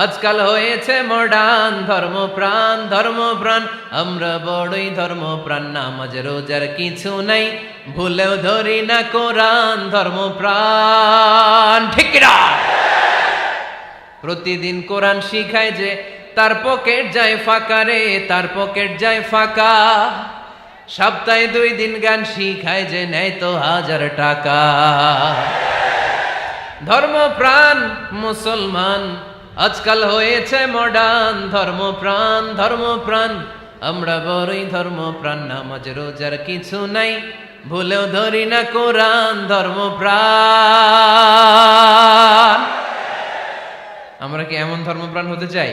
আজকাল হয়েছে মডার্ন, ধর্মপ্রাণ ধর্মপ্রাণ আমরা বড়ই ধর্মপ্রাণ, নামাজ রোজার কিছু নাই, ভুলেও ধরি না কোরআন, ধর্মপ্রাণ ঠিক কিনা? প্রতিদিন কোরআন শিখায় যে তার পকেট যায় ফাঁকা রে, তার পকেট যায় ফাঁকা, সপ্তাহে 2 দিন গান শিখায় যে নেয় তো 1000 টাকা। ধর্মপ্রাণ মুসলমান আজকাল হয়েছে মডার্ন, ধর্মপ্রাণ ধর্মপ্রাণ আমরা বড়ই ধর্মপ্রাণ, নামাজ রোজার কিছু নাই, ভুলেও ধরি না কোরআন, ধর্মপ্রাণ। আমরা কি এমন ধর্মপ্রাণ হতে চাই?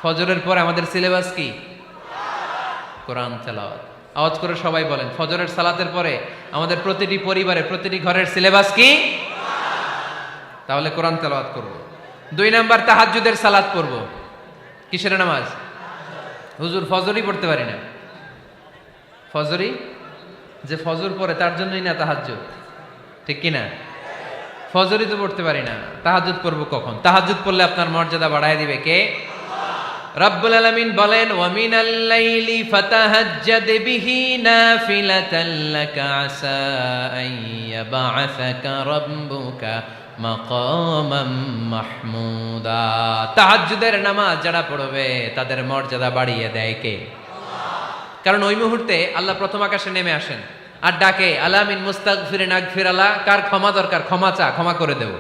ফজরের পরে আমাদের সিলেবাস কি? কোরআন তেলাওয়াত। আওয়াজ করে সবাই বলেন, ফজরের সালাতের পরে আমাদের প্রতিটি পরিবারে প্রতিটি ঘরের সিলেবাস কি? তাহলে কোরআন তেলাওয়াত করব। 2 নাম্বার তাহাজ্জুদের সালাত পড়ব। কিসের নামাজ? হুজুর ফজরই পড়তে পারি না। ফজরই যে ফজর পড়ে তার জন্যই না তাহাজ্জুদ, ঠিক কি না? ফজরই তো পড়তে পারি না, তাহাজ্জুদ পড়ব কখন? তাহাজ্জুদ পড়লে আপনার মর্যাদা বাড়ায় দিবে কে? রব্বুল আলামিন বলেন, ওয়া মিনাল লাইলি ফাতাহাজ্জাদ বিহি নাফিলাতান লাকা আসা আন ইয়াবআসাকা রাব্বুকা মাকামাম মাহমুদা। তাহাজ্জুদের নামাজ যারা পড়বে তাদের মর্যাদা বাড়িয়ে দেয় কে? কারণ ওই মুহূর্তে আল্লাহ প্রথম আকাশে নেমে আসেন আর ডাকে, আলা মিন মুস্তাগফিরিন আগফিরালা, কার ক্ষমা দরকার ক্ষমা চা, ক্ষমা করে দেব।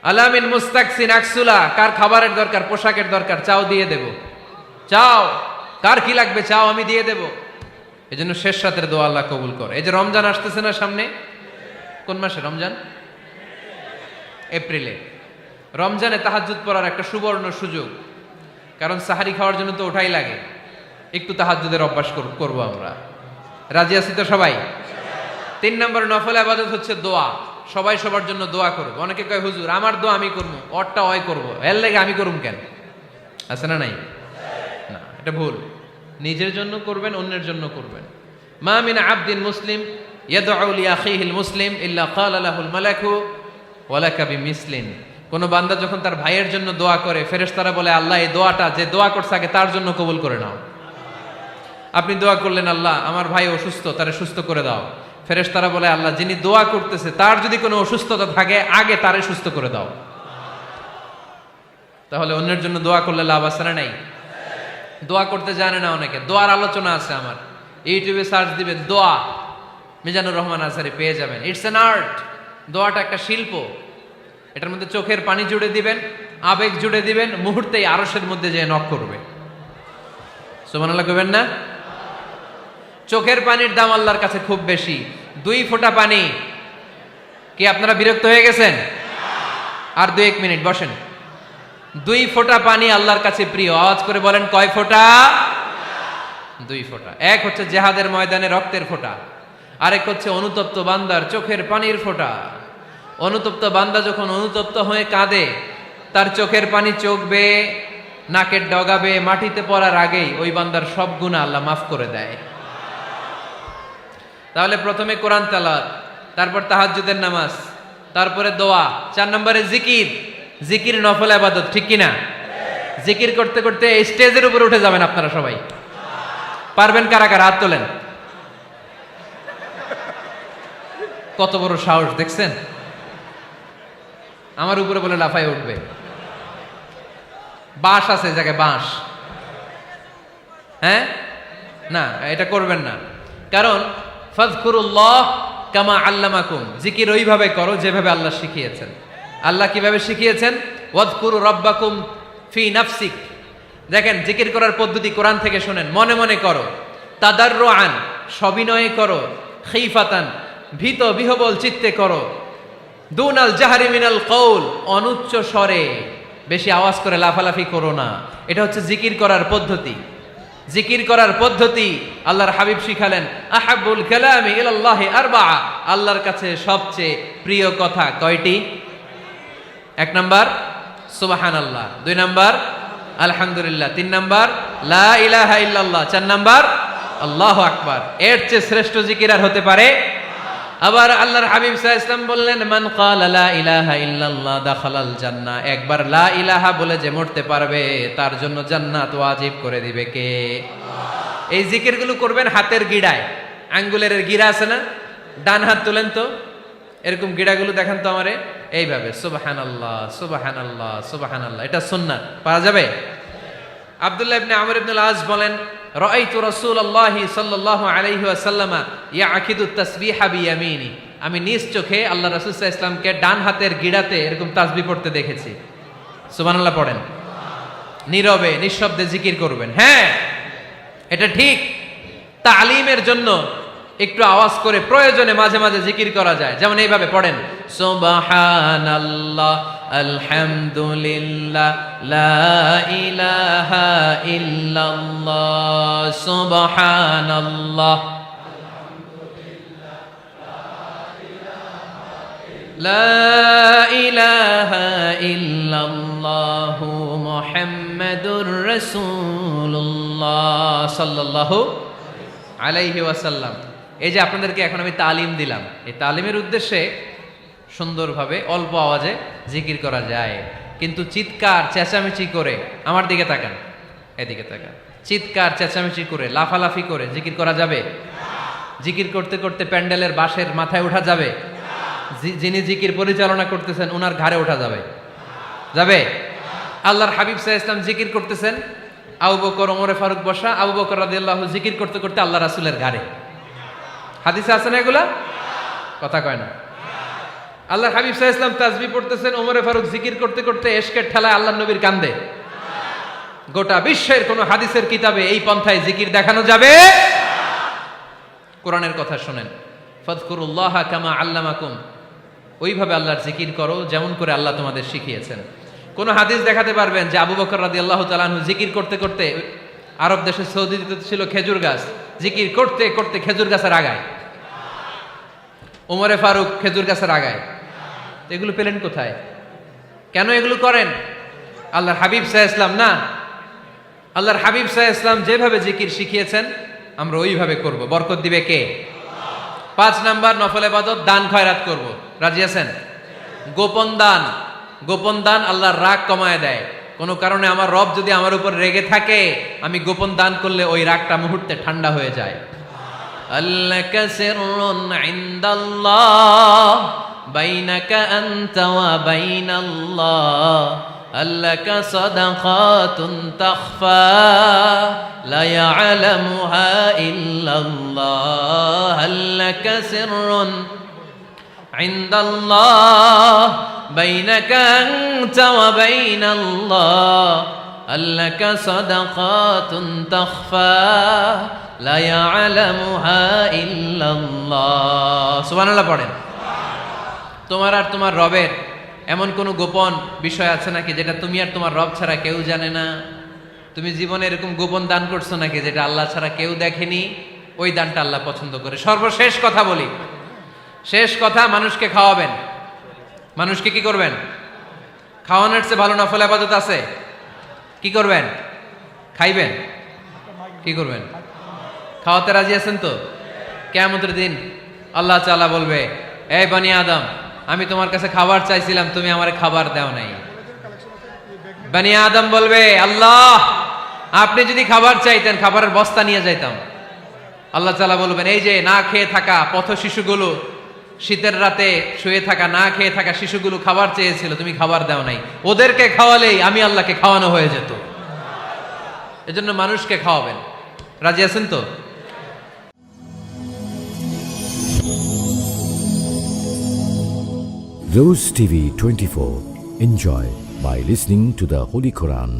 আলা মিন মুস্তাকসিন আকসুলা, কার খাবারের দরকার পোশাকের দরকার চাও দিয়ে দেব, চাও কার কি লাগবে চাও আমি দিয়ে দেব। এজন্য শেষ রাতের দোয়া আল্লাহ কবুল করে। এই যে রমজান আসতেছে না সামনে, কোন মাসে রমজান? এপ্রিলে। রমজানে তাহাজ্জুদ পড়ার একটা সুবর্ণ সুযোগ, কারণ সাহারি খাওয়ার জন্য তো ওঠাই লাগে, একটু তাহাজ্জুদের অভ্যাস করব আমরা। রাজি আছি তো সবাই? 3 নম্বর নফল ইবাদত হচ্ছে দোয়া। সবাই সবার জন্য দোয়া করব। অনেকে কয় হুজুর আমার দোয়া আমি করব, ওরটা ওই করব, এর লাগে আমি করুম কেন? আছে না নাই? না, এটা ভুল। নিজের জন্য করবেন, অন্যের জন্য করবেন। মা মিন আবদিন মুসলিম ইয়াদউ লিআখিহিল মুসলিম ইল্লা ক্বালা লাহুল মালাকু ওয়া লাকা বিমিসলিন। কোন বান্দা যখন তার ভাইয়ের জন্য দোয়া করে, ফেরেশতারা বলে আল্লাহ এই দোয়াটা যে দোয়া করছে আগে তার জন্য কবুল করে নাও। আপনি দোয়া করলেন আল্লাহ আমার ভাই অসুস্থ, তারে সুস্থ করে দাও, ফেরেশতারা বলে আল্লাহ যিনি দোয়া করতেছে তার যদি কোনো অসুস্থতা থাকে আগে তারে সুস্থ করে দাও। তাহলে অন্যের জন্য দোয়া করলে লাভ আছে না নাই? দোয়া করতে জানে না অনেকে, দোয়ার আলোচনা আছে আমার, ইউটিউবে সার্চ দিবেন দোয়া, মিজানুর রহমান আজহারি পেয়ে যাবেন। It's an art. দোয়াটা একটা শিল্প। এটার মধ্যে চোখের পানি জুড়ে দিবেন, আবেগ জুড়ে দিবেন, মুহূর্তেই আরশের মধ্যে যে নক করবে। সুবহানাল্লাহ কইবেন না? চোখের পানির দাম আল্লাহর কাছে খুব বেশি। 2 ফোঁটা পানি। কি আপনারা বিরক্ত হয়ে গেছেন? আর 2-1 মিনিট বসেন। 2 ফোঁটা পানি আল্লাহর কাছে প্রিয়। আওয়াজ করে বলেন কয় ফোঁটা? 2 ফোঁটা। এক হচ্ছে জিহাদের ময়দানে রক্তের ফোঁটা, আরেক হচ্ছে অনুতপ্ত বান্দার চোখের পানির ফোঁটা। অনুতপ্ত বান্দা যখন অনুতপ্ত হয়ে কাঁদে, তার চোখের পানি চোখ বেয়ে নাকের ডগা বেয়ে মাটিতে পড়ার আগেই ওই বান্দার সব গুনাহ আল্লাহ মাফ করে দেয়। তাহলে প্রথমে কোরআন তেলাওয়াত, তারপর তাহাজ্জুদের নামাজ, তারপরে দোয়া, 4 নম্বরে জিকির। জিকির নফল ইবাদত, ঠিক কি না? জিকির করতে করতে স্টেজের উপরে উঠে যাবেন আপনারা সবাই। পারবেন কারা কারা? হাত তোলেন। কত বড় সাহস দেখছেন? আমার উপরে বলে লাফায় উঠবে। বাঁশ আছে জায়গায়, বাঁশ। হ্যাঁ, না এটা করবেন না, কারণ ফাযকুরুল্লাহ কামা আল্লামাকুম, জিকির ওইভাবে করো যেভাবে আল্লাহ শিখিয়েছেন। আল্লাহ কিভাবে শিখিয়েছেন? ওয়াযকুরু রাব্বাকুম ফি নাফসিক। দেখেন জিকির করার পদ্ধতি কোরআন থেকে শুনেন। মনে মনে করো, তাদাররুআন সবিনয়ে করো, খিফাতান ভীত বিহবল চিত্তে করো, দুনাল জাহরি মিনাল কওল অনুচ্চ স্বরে, বেশি আওয়াজ করে লাফালাফি করো না। এটা হচ্ছে জিকির করার পদ্ধতি। জিকির করার পদ্ধতি আল্লাহর হাবিব শিখালেন, আহাব্বুল কালামি ইলাল্লাহি আরবাআ, আল্লাহর কাছে সবচেয়ে প্রিয় কথা কয়টি? 1 নাম্বার সুবহানাল্লাহ, 2 নাম্বার আলহামদুলিল্লাহ, 3 নাম্বার লা ইলাহা ইল্লাল্লাহ, 4 নাম্বার আল্লাহু আকবার। এর চেয়ে শ্রেষ্ঠ জিকির আর হতে পারে? আবার আল্লাহর হাবিব সাল্লাল্লাহু আলাইহি ওয়াসাল্লাম বললেন, মান ক্বালা লা ইলাহা ইল্লাল্লাহ দাখালাল জান্নাহ, একবার লা ইলাহা বলে যে মরতে পারবে তার জন্য জান্নাত ওয়াজিব করে দিবে কে? আল্লাহ। এই জিকিরগুলো করবেন হাতের গিড়ায়, আঙ্গুলের গিড়া আছে না, ডান হাত তুলেন তো, এরকম গিড়াগুলো দেখেন তো আমারে, এইভাবে সুবহানাল্লাহ সুবহানাল্লাহ সুবহানাল্লাহ, এটা সুন্নাত, পারা যাবে? আব্দুল্লাহ ইবনে আমর ইবনে আল-আস বলেন, রাআইতু রাসূলুল্লাহি সাল্লাল্লাহু আলাইহি ওয়াসাল্লাম ইয়াকিদু তাসবিহা বিয়ামিনি, আমি নিজ চোখে আল্লাহ রাসূল সাল্লাল্লাহু আলাইহি ওয়াসাল্লামকে ডান হাতের গিড়াতে এরকম তাসবিহ পড়তে দেখেছি। সুবহানাল্লাহ পড়েন, নীরবে নিঃশব্দে জিকির করবেন। হ্যাঁ, এটা ঠিক। তালিমের জন্য একটু আওয়াজ করে প্রয়োজনে মাঝে মাঝে জিকির করা যায়, যেমন এইভাবে পড়েন, সুবহানাল্লাহ আলহামদুলিল্লাহ লা ইলাহা ইল্লাল্লাহ সুবহানাল্লাহ লা ইলাহা ইল্লাল্লাহ মুহাম্মাদুর রাসূলুল্লাহ সাল্লাল্লাহু আলাইহি ওয়াসাল্লাম। এই যে আপনাদেরকে এখন আমি তালিম দিলাম, এই তালিমের উদ্দেশ্যে সুন্দরভাবে অল্প আওয়াজে জিকির করা যায়, কিন্তু চিৎকার চেঁচামেচি করে, আমার দিকে তাকান, এদিকে তাকান, চিৎকার চেঁচামেচি করে লাফালাফি করে জিকির করা যাবে? জিকির করতে করতে প্যান্ডেলের বাঁশের মাথায় ওঠা যাবে? যিনি জিকির পরিচালনা করতেছেন ওনার ঘাড়ে ওঠা যাবে? যাবে? আল্লাহর হাবিব সাল্লাল্লাহু আলাইহি ওয়াসাল্লাম জিকির করতেছেন, আবু বকর ওমরে ফারুক বসা, আবু বকর রাদিয়াল্লাহু জিকির করতে করতে আল্লাহ রাসূলের ঘাড়ে। হাদিসে আছে না এগুলা? কথা কয় না। আল্লাহর হাবিব সাল্লাল্লাহু আলাইহি ওয়াসাল্লাম তাসবিহ পড়তেছেন, ওমরে ফারুক জিকির করতে করতে এশকের ঠেলায় আল্লাহর নবীর কান্দে। গোটা বিশ্বের কোন হাদিসের কিতাবে এই পন্থায় জিকির দেখানো যাবে? কোরআনের কথা শুনেন, ফাযকুরুল্লাহ কামা আল্লামাকুম, ওইভাবে আল্লাহর জিকির করো যেমন করে আল্লাহ তোমাদের শিখিয়েছেন। কোন হাদিস দেখাতে পারবেন যে আবু বকর রাদিয়াল্লাহু তাআলা আনহু জিকির করতে করতে, আরব দেশে সৌদিতে ছিল খেজুর গাছ, জিকির করতে করতে খেজুর গাছের আগায়, ওমরে ফারুক খেজুর গাছের আগায়, এগুলো পেলেন কোথায়? কেন এগুলো করেন? আল্লাহর হাবিব সাল্লাল্লাহু আলাইহি ওয়াসাল্লাম না, আল্লাহর হাবিব সাল্লাল্লাহু আলাইহি ওয়াসাল্লাম যেভাবে জিকির শিখিয়েছেন আমরা ওইভাবে করব। বরকত দিবে কে? 5 নাম্বার নফল ইবাদত, দান খয়রাত করব। রাজি আছেন? গোপন দান, গোপন দান আল্লাহর রাগ কমায় দেয়। কোনো কারণে আমার রব যদি আমার উপর রেগে থাকে, আমি গোপন দান করলে ওই রাগটা মুহূর্তে ঠান্ডা হয়ে যায়। আল্লাকা সিররুন ইনদাল্লাহ বাইনাকা আনতা ওয়া বাইনাল্লাহ, আল্লাকা সাদাকাতুন তাখফা লা ইয়ালামুহা ইল্লাল্লাহ, আল্লাকা সিররুন ইনদাল্লাহ বাইনাকা আনতা ওয়া বাইনাল্লাহ, আল্লাকা সাদাকাতুন তাখফা লা ইয়ালামুহা ইল্লাল্লাহ। সুবহানাল্লাহ পড়েন। তোমার আর তোমার রবের এমন কোন গোপন বিষয় আছে নাকি যেটা তুমি আর তোমার রব ছাড়া কেউ জানে না? তুমি জীবনে এরকম গোপন দান করছো নাকি যেটা আল্লাহ ছাড়া কেউ দেখেনি? ওই দানটা আল্লাহ পছন্দ করে। সর্বশেষ কথা বলি, শেষ কথা, মানুষকে খাওয়াবেন। মানুষকে কি করবেন? খাওয়ানোর চেয়ে ভালো নফল ইবাদত আছে? কি করবেন? খাইবেন। কি করবেন? খাওয়াতে রাজি আছেন তো? কিয়ামতের দিন আল্লাহ তাআলা বলবে, এই বনি আদম, আমি তোমার কাছে খাবার চাইছিলাম, তুমি আমারে খাবার দাও নাই। বনি আদম বলবে, আল্লাহ আপনি যদি খাবার চাইতেন খাবারের বস্তা নিয়ে যাইতাম। আল্লাহ তাআলা বলবেন, এই যে না খেয়ে থাকা পথ শিশুগুলো, শীতের রাতে শুয়ে থাকা না খেয়ে থাকা শিশুগুলো খাবার চেয়েছিল, তুমি খাবার দাও নাই, ওদেরকে খাওয়ালেই আমি আল্লাহকে খাওয়ানো হয়ে যেত। এজন্য মানুষকে খাওয়াবেন। রাজি আছেন তো? Rose TV 24. Enjoy by listening to the Holy Quran.